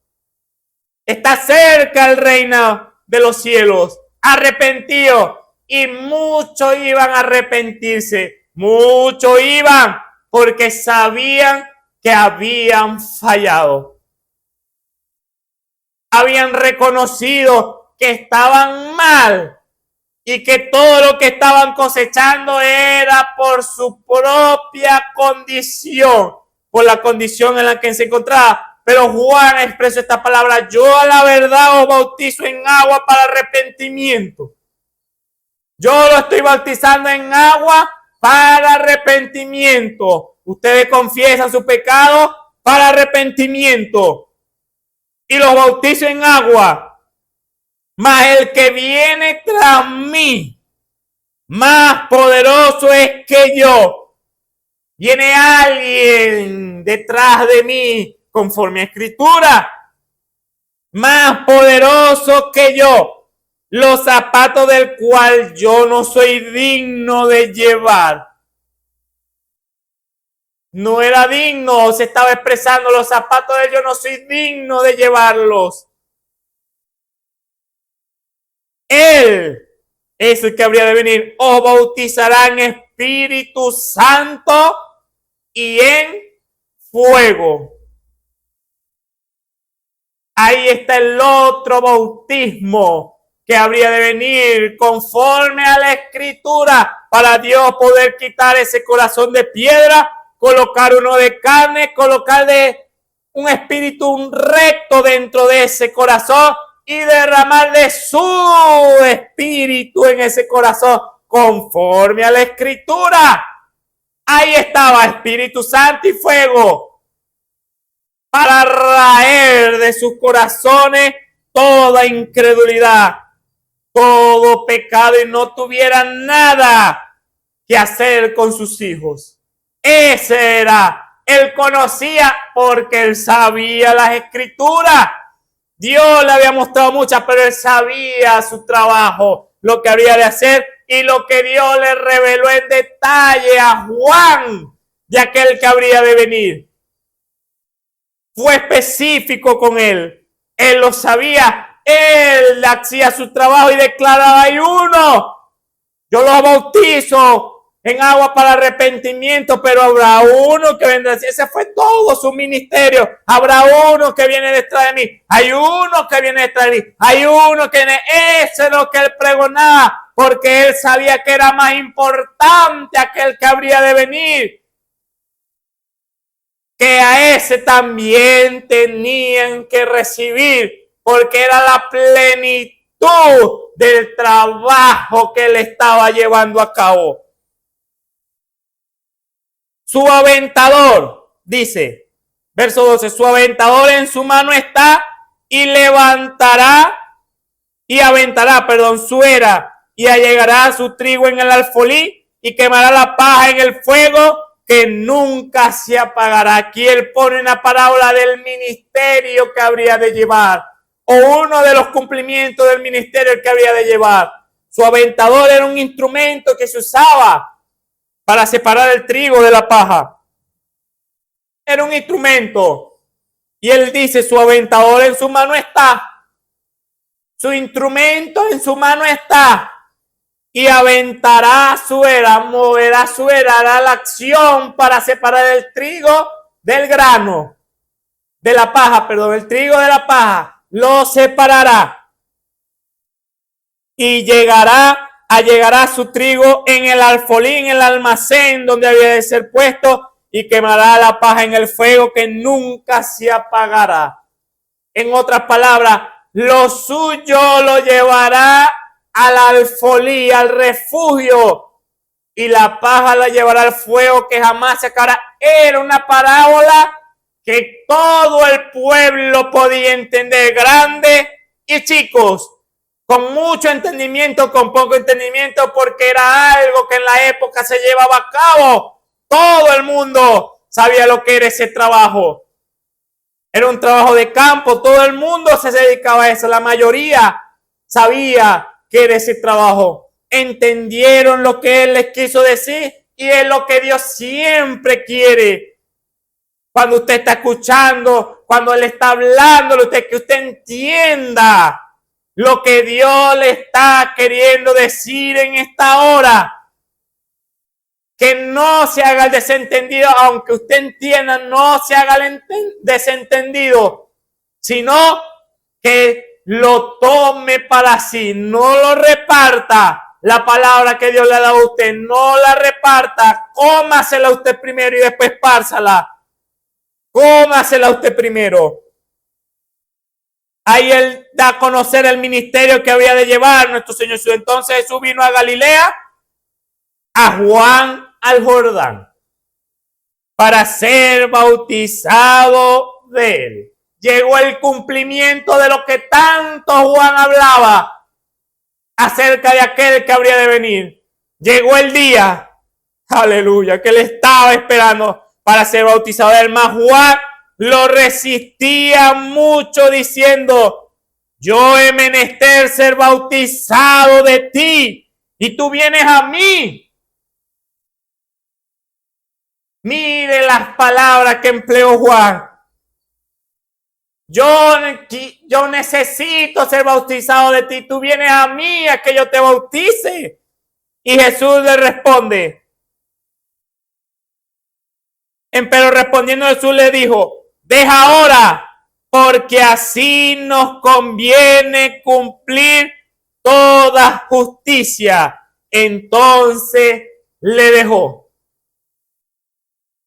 Está cerca el reino de los cielos. Arrepentidos. Y muchos iban a arrepentirse. Muchos iban porque sabían que habían fallado. Habían reconocido que estaban mal. Y que todo lo que estaban cosechando era por su propia condición, por la condición en la que se encontraba. Pero Juan expresó esta palabra: yo a la verdad os bautizo en agua para arrepentimiento. Yo lo estoy bautizando en agua para arrepentimiento. Ustedes confiesan su pecado para arrepentimiento. Y los bautizo en agua. Mas el que viene tras mí, más poderoso es que yo. Viene alguien detrás de mí, conforme a Escritura, más poderoso que yo, los zapatos del cual yo no soy digno de llevar. No era digno, se estaba expresando, los zapatos de él yo no soy digno de llevarlos. Él es el que habría de venir. Os bautizará en Espíritu Santo y en fuego. Ahí está el otro bautismo que habría de venir conforme a la Escritura para Dios poder quitar ese corazón de piedra, colocar uno de carne, colocar de un espíritu recto dentro de ese corazón y derramar de su espíritu en ese corazón conforme a la Escritura. Ahí estaba Espíritu Santo y fuego para raer de sus corazones toda incredulidad, todo pecado y no tuvieran nada que hacer con sus hijos. Ese era, él conocía porque él sabía las Escrituras. Dios le había mostrado muchas, pero él sabía su trabajo, lo que había de hacer y lo que Dios le reveló en detalle a Juan de aquel que habría de venir. Fue específico con él. Él lo sabía. Él hacía su trabajo y declaraba: hay uno. Yo lo bautizo en agua para arrepentimiento, pero habrá uno que vendrá. Ese fue todo su ministerio. Habrá uno que viene detrás de mí. Hay uno que viene detrás de mí. Hay uno que viene. Ese es lo que él pregonaba, porque él sabía que era más importante aquel que habría de venir. Que a ese también tenían que recibir, porque era la plenitud del trabajo que él estaba llevando a cabo. Su aventador, dice, verso 12, su aventador en su mano está y aventará su era y allegará su trigo en el alfolí y quemará la paja en el fuego que nunca se apagará. Aquí él pone una parábola del ministerio que habría de llevar, o uno de los cumplimientos del ministerio que habría de llevar. Su aventador era un instrumento que se usaba para separar el trigo de la paja. Era un instrumento. Y él dice: su aventador en su mano está. Su instrumento en su mano está. Y aventará su era, moverá su era, hará la acción para separar el trigo del grano. De la paja, el trigo de la paja. Lo separará. Y allegará su trigo en el alfolí, en el almacén donde había de ser puesto, y quemará la paja en el fuego que nunca se apagará. En otras palabras, lo suyo lo llevará al alfolí, al refugio, y la paja la llevará al fuego que jamás se acabará. Era una parábola que todo el pueblo podía entender, grandes y chicos, con mucho entendimiento, con poco entendimiento, porque era algo que en la época se llevaba a cabo. Todo el mundo sabía lo que era ese trabajo. Era un trabajo de campo, todo el mundo se dedicaba a eso, la mayoría sabía que era ese trabajo. entendieron lo que Él les quiso decir, y es lo que Dios siempre quiere. Cuando usted está escuchando, cuando Él está hablando, que usted entienda lo que Dios le está queriendo decir en esta hora. Que no se haga el desentendido, aunque usted entienda, no se haga el desentendido, sino que lo tome para sí, no lo reparta. La palabra que Dios le ha dado a usted, no la reparta, cómasela usted primero y después pársala. Cómasela usted primero. Ahí Él da a conocer el ministerio que había de llevar nuestro Señor Jesús. Entonces Jesús vino a Galilea, a Juan al Jordán, para ser bautizado de Él. Llegó el cumplimiento de lo que tanto Juan hablaba acerca de aquel que habría de venir. Llegó el día, aleluya, que Él estaba esperando para ser bautizado de Él. Mas Juan lo resistía mucho diciendo: yo he menester ser bautizado de ti, y tú vienes a mí. Mire las palabras que empleó Juan. Yo necesito ser bautizado de ti. Tú vienes a mí a que yo te bautice. Y Jesús le responde. Pero respondiendo Jesús le dijo: deja ahora, porque así nos conviene cumplir toda justicia. Entonces le dejó.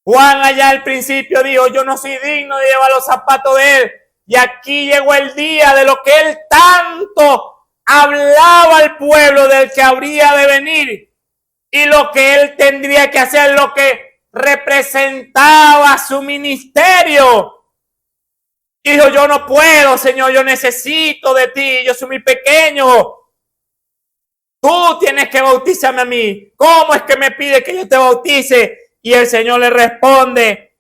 Juan allá al principio dijo: yo no soy digno de llevar los zapatos de Él. Y aquí llegó el día de lo que Él tanto hablaba al pueblo, del que habría de venir. Y lo que Él tendría que hacer, lo que representaba su ministerio. Dijo: yo no puedo, Señor, yo necesito de ti, yo soy muy pequeño. Tú tienes que bautizarme a mí. ¿Cómo es que me pide que yo te bautice? Y el Señor le responde: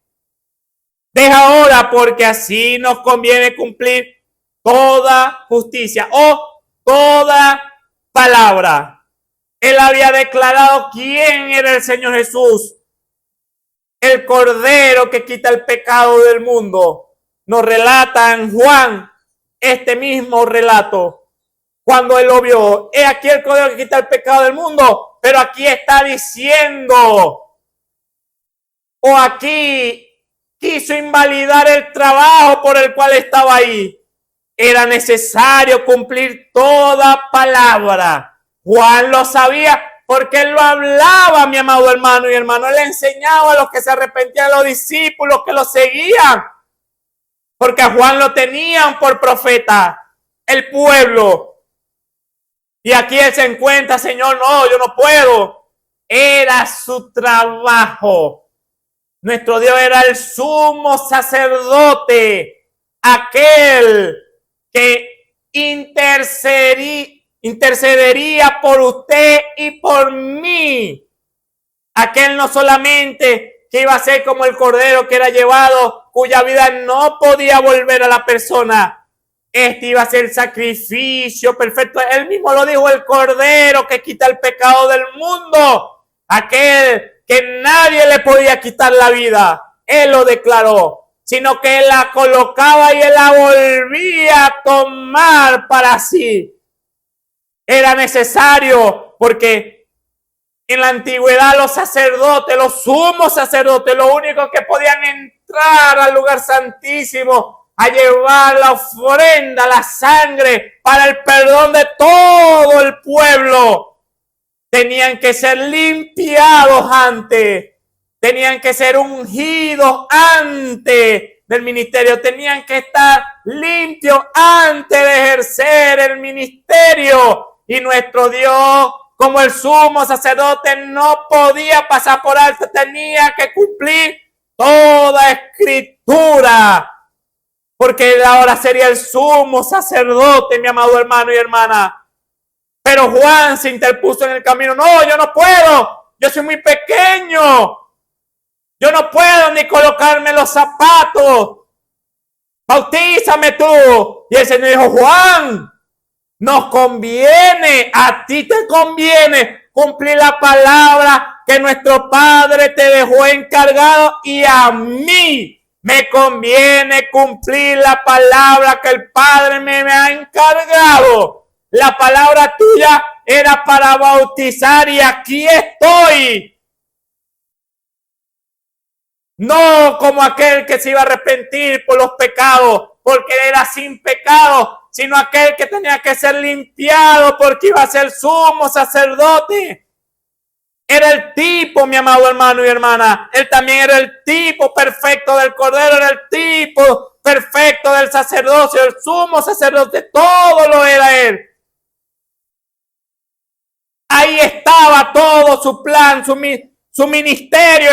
deja ahora, porque así nos conviene cumplir toda justicia o toda palabra. Él había declarado quién era el Señor Jesús, el Cordero que quita el pecado del mundo. Nos relata en Juan este mismo relato. Cuando Él lo vio, he aquí el Cordero que quita el pecado del mundo. Pero aquí está diciendo, o aquí quiso invalidar el trabajo por el cual estaba ahí. Era necesario cumplir toda palabra. Juan lo sabía porque él lo hablaba, mi amado hermano y hermano. Él le enseñaba a los que se arrepentían, a los discípulos que lo seguían. Porque a Juan lo tenían por profeta, el pueblo. Y aquí él se encuentra: Señor, no, yo no puedo. Era su trabajo. Nuestro Dios era el sumo sacerdote, aquel que intercedería por usted y por mí. Aquel no solamente que iba a ser como el cordero que era llevado, cuya vida no podía volver a la persona. Este iba a ser el sacrificio perfecto. Él mismo lo dijo: el cordero que quita el pecado del mundo. Aquel que nadie le podía quitar la vida. Él lo declaró, sino que Él la colocaba y Él la volvía a tomar para sí. Era necesario, porque en la antigüedad los sacerdotes, los sumos sacerdotes, lo único que podían entrar al lugar santísimo a llevar la ofrenda, la sangre para el perdón de todo el pueblo. Tenían que ser limpiados antes, tenían que ser ungidos antes del ministerio, tenían que estar limpios antes de ejercer el ministerio. Y nuestro Dios, como el sumo sacerdote, no podía pasar por alto, tenía que cumplir toda escritura, porque él ahora sería el sumo sacerdote, mi amado hermano y hermana. Pero Juan se interpuso en el camino. No, yo no puedo. Yo soy muy pequeño. Yo no puedo ni colocarme los zapatos. Bautízame tú. Y el Señor dijo: Juan, Nos conviene, a ti te conviene cumplir la palabra que nuestro Padre te dejó encargado, y a mí me conviene cumplir la palabra que el Padre me ha encargado. La palabra tuya era para bautizar y aquí estoy. No como aquel que se iba a arrepentir por los pecados, porque era sin pecado, sino aquel que tenía que ser limpiado porque iba a ser sumo sacerdote. Era el tipo, mi amado hermano y hermana. Él también era el tipo perfecto del Cordero, era el tipo perfecto del sacerdocio, el sumo sacerdote, todo lo era él. Ahí estaba todo su plan, su ministerio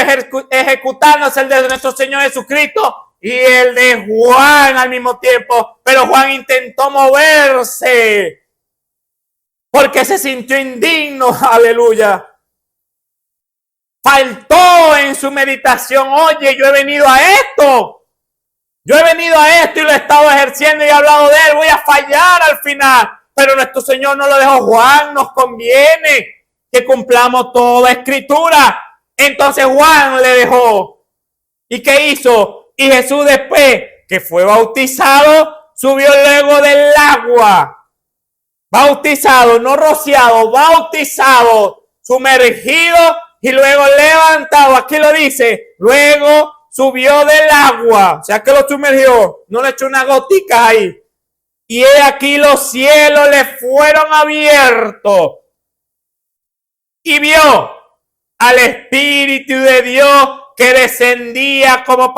ejecutándose, el de nuestro Señor Jesucristo y el de Juan al mismo tiempo. Pero Juan intentó moverse porque se sintió indigno, aleluya. Faltó en su meditación: oye, yo he venido a esto. Yo he venido a esto y lo he estado ejerciendo y he hablado de él. Voy a fallar al final. Pero nuestro Señor no lo dejó. Juan, nos conviene que cumplamos toda escritura. Entonces Juan le dejó. ¿Y qué hizo? Y Jesús, después que fue bautizado, subió luego del agua. Bautizado, no rociado, bautizado, sumergido y luego levantado. Aquí lo dice, luego subió del agua. O sea que lo sumergió, no le echó una gotica ahí. Y he aquí los cielos le fueron abiertos. Y vio al Espíritu de Dios que descendía como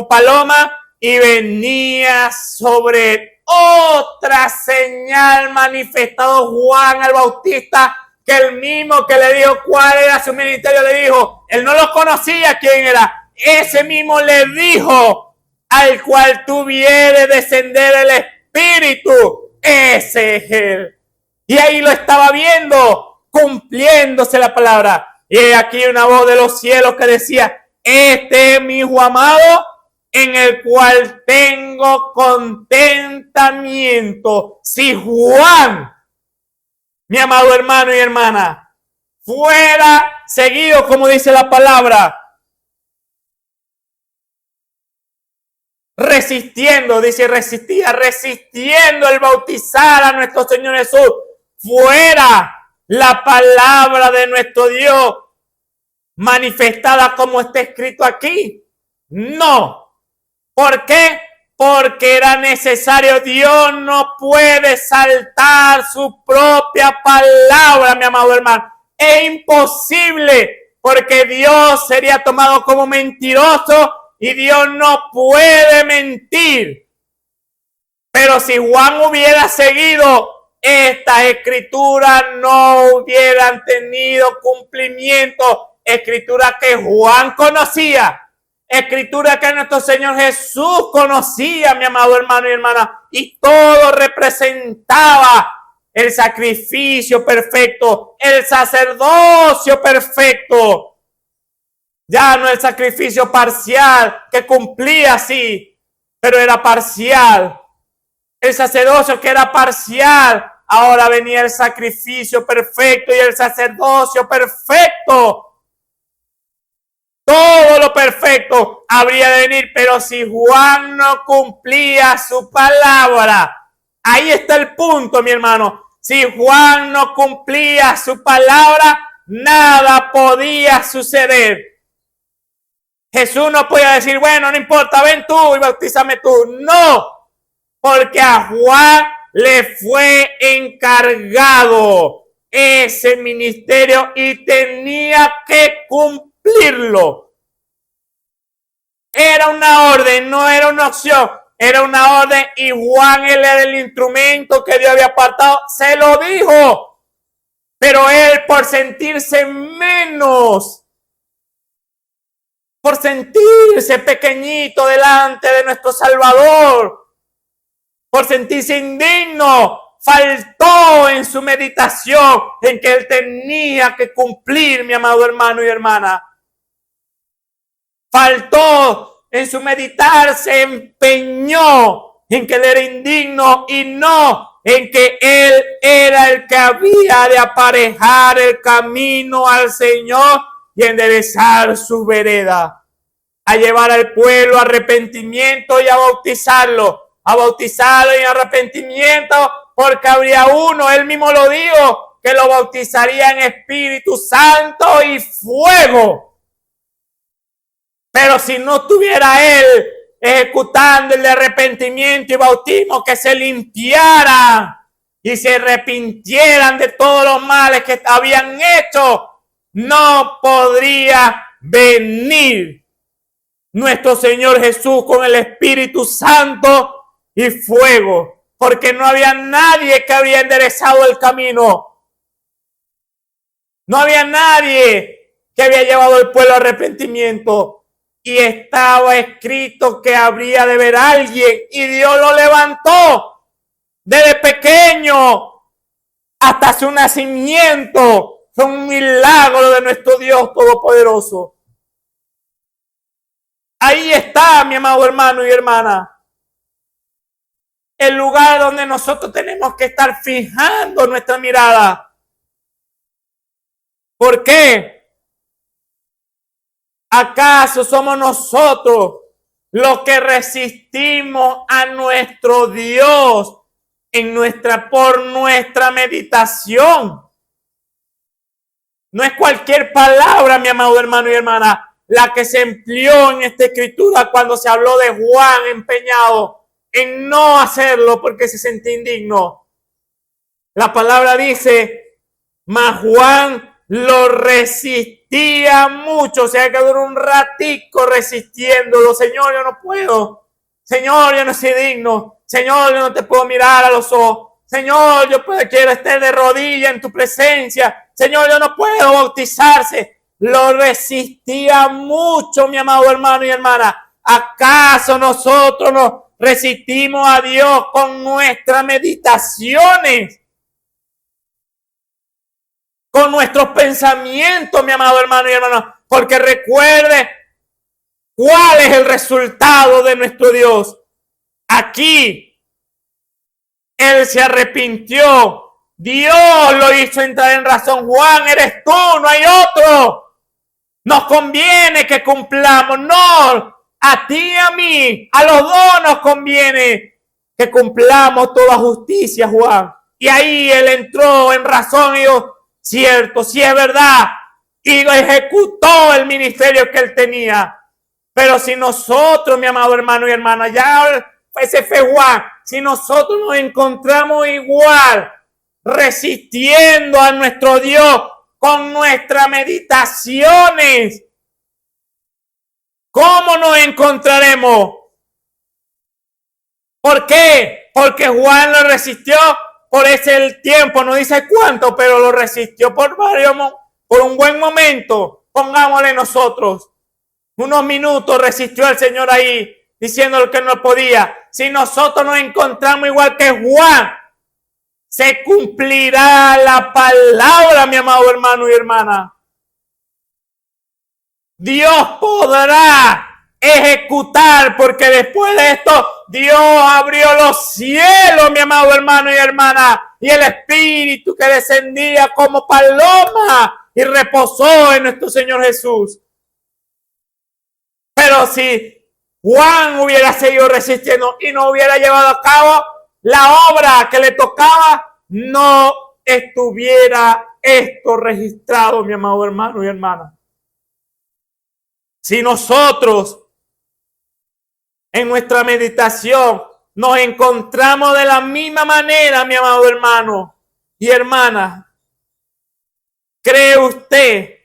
paloma y venía sobre él. Otra señal manifestado Juan el Bautista, que el mismo que le dijo cuál era su ministerio, le dijo, él no lo conocía quién era, ese mismo le dijo, al cual tú vieres descender el Espíritu, ese es él. Y ahí lo estaba viendo, cumpliéndose la palabra. Y aquí una voz de los cielos que decía, este es mi Hijo amado, en el cual tengo contentamiento. Si Juan, mi amado hermano y hermana, fuera seguido, como dice la palabra, resistiendo, dice resistía, resistiendo el bautizar a nuestro Señor Jesús, fuera la palabra de nuestro Dios manifestada como está escrito aquí. No. ¿Por qué? Porque era necesario. Dios no puede saltar su propia palabra, mi amado hermano. Es imposible, porque Dios sería tomado como mentiroso y Dios no puede mentir. Pero si Juan hubiera seguido, estas escrituras no hubieran tenido cumplimiento. Escritura que Juan conocía. Escritura que nuestro Señor Jesús conocía, mi amado hermano y hermana, y todo representaba el sacrificio perfecto, el sacerdocio perfecto, ya no el sacrificio parcial que cumplía sí, pero era parcial, el sacerdocio que era parcial, ahora venía el sacrificio perfecto y el sacerdocio perfecto. Todo lo perfecto habría de venir, pero si Juan no cumplía su palabra, ahí está el punto, mi hermano. Si Juan no cumplía su palabra, nada podía suceder. Jesús no podía decir, bueno, no importa, ven tú y bautízame tú. No, porque a Juan le fue encargado ese ministerio y tenía que cumplirlo. Era una orden, no era una opción, era una orden y Juan, él era el instrumento que Dios había apartado, se lo dijo. Pero él, por sentirse menos, por sentirse pequeñito delante de nuestro Salvador, por sentirse indigno, faltó en su meditación en que él tenía que cumplir, mi amado hermano y hermana. Faltó en su meditar, se empeñó en que él era indigno y no en que él era el que había de aparejar el camino al Señor y enderezar su vereda, a llevar al pueblo a arrepentimiento y a bautizarlo en arrepentimiento, porque habría uno, él mismo lo dijo, que lo bautizaría en Espíritu Santo y fuego. Pero si no estuviera él ejecutando el de arrepentimiento y bautismo, que se limpiaran y se arrepintieran de todos los males que habían hecho, no podría venir nuestro Señor Jesús con el Espíritu Santo y fuego, porque no había nadie que había enderezado el camino. No había nadie que había llevado al pueblo a arrepentimiento. Y estaba escrito que habría de ver a alguien, y Dios lo levantó desde pequeño hasta su nacimiento. Fue un milagro de nuestro Dios Todopoderoso. Ahí está, mi amado hermano y hermana, el lugar donde nosotros tenemos que estar fijando nuestra mirada. ¿Por qué? ¿Acaso somos nosotros los que resistimos a nuestro Dios por nuestra meditación? No es cualquier palabra, mi amado hermano y hermana, la que se empleó en esta escritura cuando se habló de Juan empeñado en no hacerlo porque se sentía indigno. La palabra dice, mas Juan lo resistía mucho, o sea que duró un ratico resistiéndolo. Señor, yo no puedo. Señor, yo no soy digno. Señor, yo no te puedo mirar a los ojos. Señor, quiero estar de rodillas en tu presencia. Señor, yo no puedo bautizarse. Lo resistía mucho, mi amado hermano y hermana. ¿Acaso nosotros nos resistimos a Dios con nuestras meditaciones? Con nuestros pensamientos, mi amado hermano y hermana, porque recuerde cuál es el resultado de nuestro Dios. Aquí, Él se arrepintió, Dios lo hizo entrar en razón. Juan, eres tú, no hay otro. Nos conviene que cumplamos, no, a ti y a mí, a los dos nos conviene que cumplamos toda justicia, Juan. Y ahí Él entró en razón y dijo, cierto, sí es verdad, y ejecutó el ministerio que él tenía. Pero si nosotros, mi amado hermano y hermana, ya ese fue Juan, si nosotros nos encontramos igual, resistiendo a nuestro Dios con nuestras meditaciones, ¿cómo nos encontraremos? ¿Por qué? Porque Juan lo resistió por ese tiempo, no dice cuánto, pero lo resistió por un buen momento. Pongámosle nosotros unos minutos, resistió al Señor ahí, diciendo que no podía. Si nosotros nos encontramos igual que Juan, se cumplirá la palabra, mi amado hermano y hermana. Dios podrá ejecutar, porque después de esto Dios abrió los cielos, mi amado hermano y hermana, y el Espíritu que descendía como paloma y reposó en nuestro Señor Jesús. Pero si Juan hubiera seguido resistiendo y no hubiera llevado a cabo la obra que le tocaba, no estuviera esto registrado, mi amado hermano y hermana. Si nosotros en nuestra meditación nos encontramos de la misma manera, mi amado hermano y hermana, ¿cree usted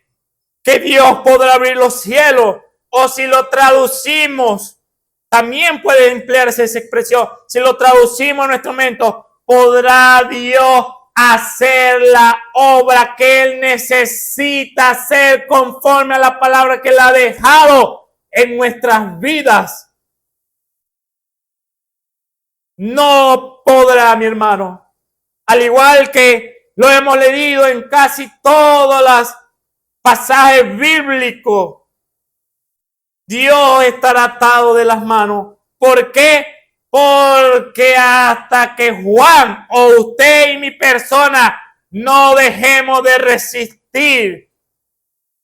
que Dios podrá abrir los cielos? O si lo traducimos, también puede emplearse esa expresión, si lo traducimos en nuestro momento, ¿podrá Dios hacer la obra que Él necesita hacer conforme a la palabra que Él ha dejado en nuestras vidas? No podrá, mi hermano. Al igual que lo hemos leído en casi todos los pasajes bíblicos, Dios estará atado de las manos. ¿Por qué? Porque hasta que Juan o usted y mi persona no dejemos de resistir.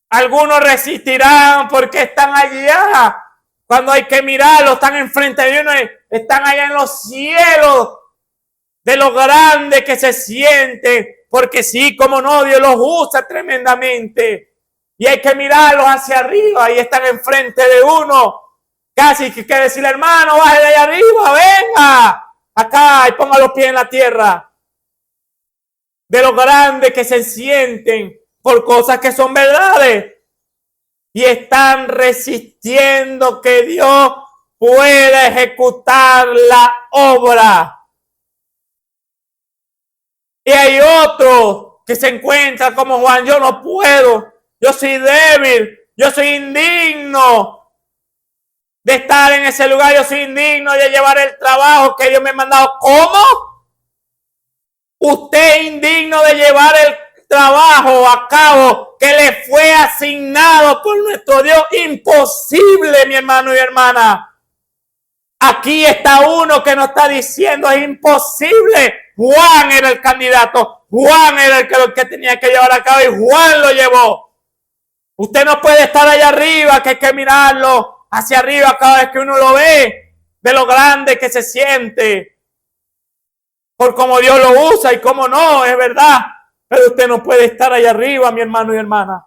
Algunos resistirán porque están allá. Cuando hay que mirarlo, están enfrente de uno, están allá en los cielos, de lo grande que se siente. Porque sí, como no, Dios los usa tremendamente. Y hay que mirarlos hacia arriba y están enfrente de uno. Casi que quiere decirle, hermano, baje de allá arriba, venga acá y ponga los pies en la tierra. De lo grande que se sienten por cosas que son verdades. Y están resistiendo que Dios pueda ejecutar la obra. Y hay otros que se encuentran como Juan, yo no puedo, yo soy débil, yo soy indigno de estar en ese lugar, yo soy indigno de llevar el trabajo que Dios me ha mandado. ¿Cómo? Usted es indigno de llevar el trabajo a cabo que le fue asignado por nuestro Dios. Imposible, mi hermano y hermana. Aquí está uno que nos está diciendo es imposible. Juan era el candidato. Juan era el que tenía que llevar a cabo y Juan lo llevó. Usted no puede estar allá arriba, que hay que mirarlo hacia arriba cada vez que uno lo ve, de lo grande que se siente, por cómo Dios lo usa y cómo no, es verdad. Pero usted no puede estar allá arriba, mi hermano y hermana,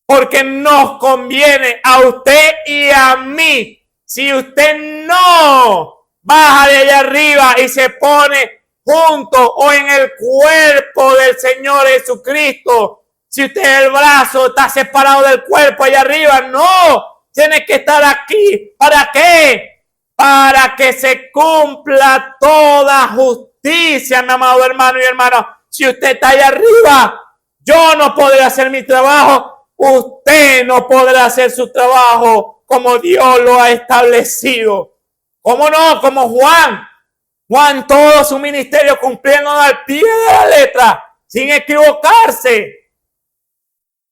porque nos conviene a usted y a mí. Si usted no baja de allá arriba y se pone junto o en el cuerpo del Señor Jesucristo, si usted el brazo está separado del cuerpo allá arriba, no. Tiene que estar aquí. ¿Para qué? Para que se cumpla toda justicia, mi amado hermano y hermana. Si usted está allá arriba, yo no podré hacer mi trabajo. Usted no podrá hacer su trabajo como Dios lo ha establecido. ¿Cómo no? Como Juan. Juan todo su ministerio cumpliendo al pie de la letra, sin equivocarse.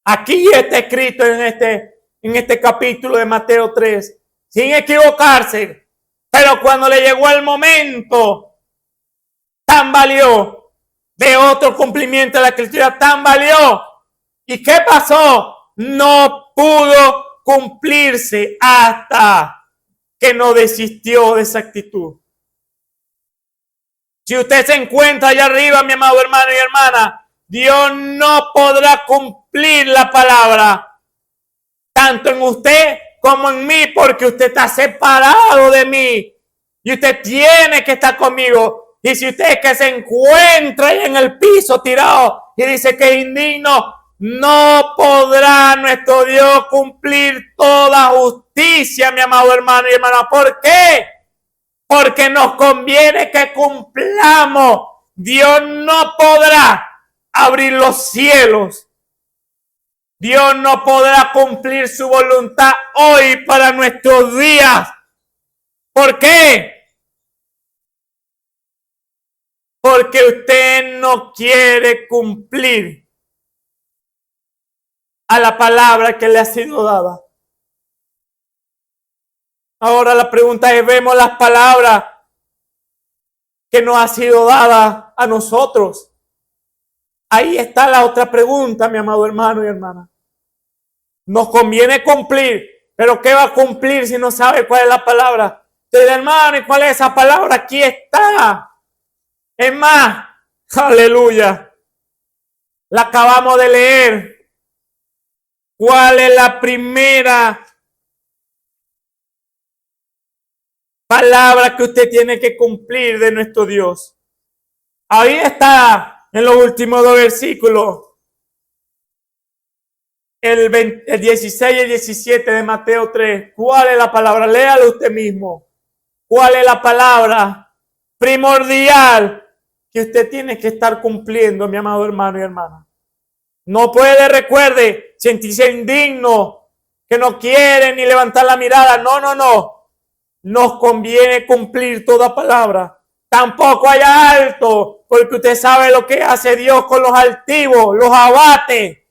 Aquí está escrito en este capítulo de Mateo 3, sin equivocarse. Pero cuando le llegó el momento, tambaleó de otro cumplimiento de la Escritura, tambaleó. ¿Y qué pasó? No pudo cumplirse hasta que no desistió de esa actitud. Si usted se encuentra allá arriba, mi amado hermano y hermana, Dios no podrá cumplir la palabra, tanto en usted como en mí, porque usted está separado de mí y usted tiene que estar conmigo. Y si usted es que se encuentra ahí en el piso tirado y dice que es indigno, no podrá nuestro Dios cumplir toda justicia, mi amado hermano y hermana. ¿Por qué? Porque nos conviene que cumplamos. Dios no podrá abrir los cielos. Dios no podrá cumplir su voluntad hoy para nuestros días. ¿Por qué? Porque usted no quiere cumplir a la palabra que le ha sido dada. Ahora la pregunta es, ¿vemos las palabras que nos ha sido dada a nosotros? Ahí está la otra pregunta, mi amado hermano y hermana. Nos conviene cumplir, pero ¿qué va a cumplir si no sabe cuál es la palabra? Usted, hermano, ¿y cuál es esa palabra? Aquí está. Es más, aleluya, la acabamos de leer. ¿Cuál es la primera palabra que usted tiene que cumplir de nuestro Dios? Ahí está en los últimos dos versículos, el 16 y el 17 de Mateo 3. ¿Cuál es la palabra? Léalo usted mismo. ¿Cuál es la palabra primordial que usted tiene que estar cumpliendo, mi amado hermano y hermana? No puede, recuerde, sentirse indigno, que no quiere ni levantar la mirada. No, no, no. Nos conviene cumplir toda palabra. Tampoco haya alto, porque usted sabe lo que hace Dios con los altivos, los abate.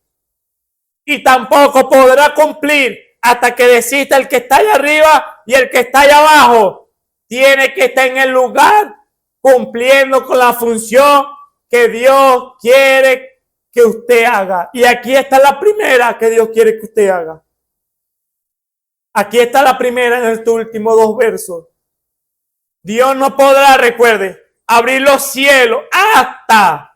Y tampoco podrá cumplir hasta que desista el que está allá arriba y el que está allá abajo. tiene que estar en el lugar cumpliendo con la función que Dios quiere que usted haga. Y aquí está la primera que Dios quiere que usted haga. Aquí está la primera en estos últimos 2 versos. Dios no podrá, recuerde, abrir los cielos hasta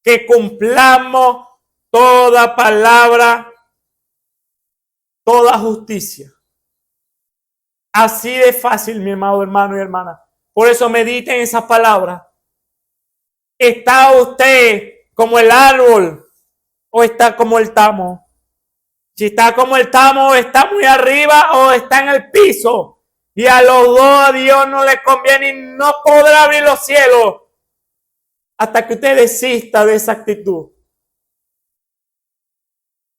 que cumplamos toda palabra, toda justicia. Así de fácil, mi amado hermano y hermana. Por eso mediten esas palabras. ¿Está usted como el árbol o está como el tamo? Si está como el tamo, está muy arriba o está en el piso. Y a los dos a Dios no le conviene y no podrá abrir los cielos hasta que usted desista de esa actitud.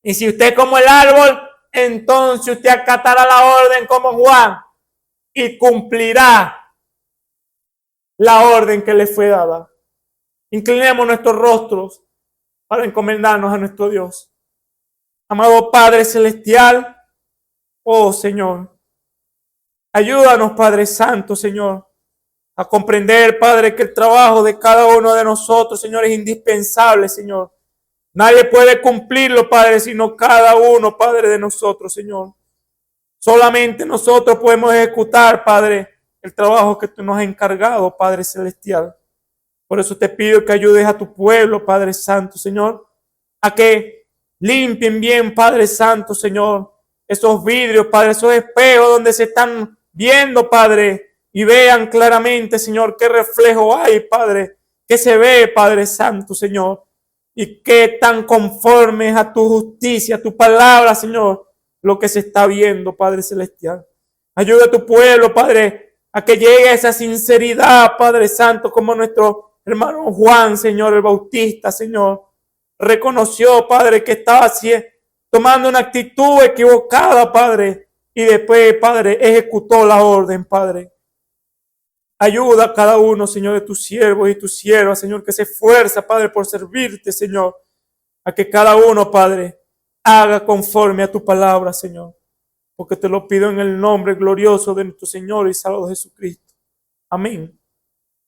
Y si usted es como el árbol, entonces usted acatará la orden como Juan y cumplirá la orden que le fue dada. Inclinemos nuestros rostros para encomendarnos a nuestro Dios. Amado Padre Celestial, oh Señor, ayúdanos, Padre Santo, Señor, a comprender, Padre, que el trabajo de cada uno de nosotros, Señor, es indispensable, Señor. Nadie puede cumplirlo, Padre, sino cada uno, Padre, de nosotros, Señor. Solamente nosotros podemos ejecutar, Padre, el trabajo que tú nos has encargado, Padre Celestial. Por eso te pido que ayudes a tu pueblo, Padre Santo, Señor, a que limpien bien, Padre Santo, Señor, esos vidrios, Padre, esos espejos donde se están viendo, Padre, y vean claramente, Señor, qué reflejo hay, Padre, qué se ve, Padre Santo, Señor, y qué tan conforme a tu justicia, a tu palabra, Señor, lo que se está viendo, Padre Celestial. Ayuda a tu pueblo, Padre, a que llegue a esa sinceridad, Padre Santo, como nuestro hermano Juan, Señor, el Bautista, Señor, reconoció, Padre, que estaba así, tomando una actitud equivocada, Padre, y después, Padre, ejecutó la orden, Padre. Ayuda a cada uno, Señor, de tus siervos y tus siervas, Señor, que se esfuerza, Padre, por servirte, Señor, a que cada uno, Padre, haga conforme a tu palabra, Señor, porque te lo pido en el nombre glorioso de nuestro Señor y Salvador Jesucristo. Amén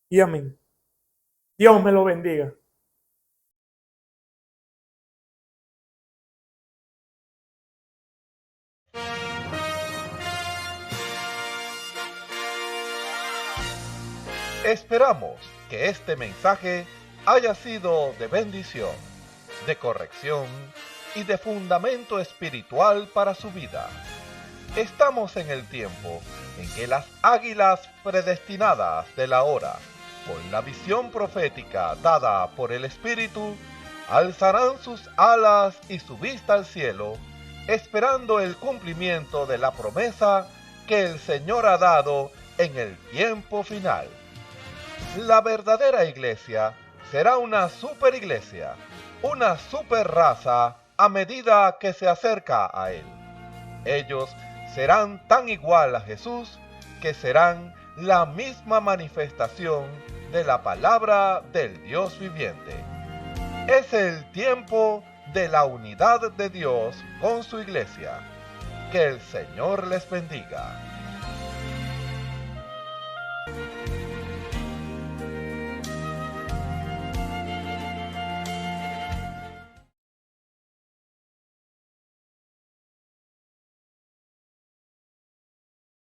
y amén. Dios me lo bendiga. Esperamos que este mensaje haya sido de bendición, de corrección y de fundamento espiritual para su vida. Estamos en el tiempo en que las águilas predestinadas de la hora, con la visión profética dada por el Espíritu, alzarán sus alas y su vista al cielo, esperando el cumplimiento de la promesa que el Señor ha dado en el tiempo final. La verdadera iglesia será una superiglesia, una super raza a medida que se acerca a Él. Ellos serán tan igual a Jesús que serán la misma manifestación de la palabra del Dios viviente. Es el tiempo de la unidad de Dios con su iglesia. Que el Señor les bendiga.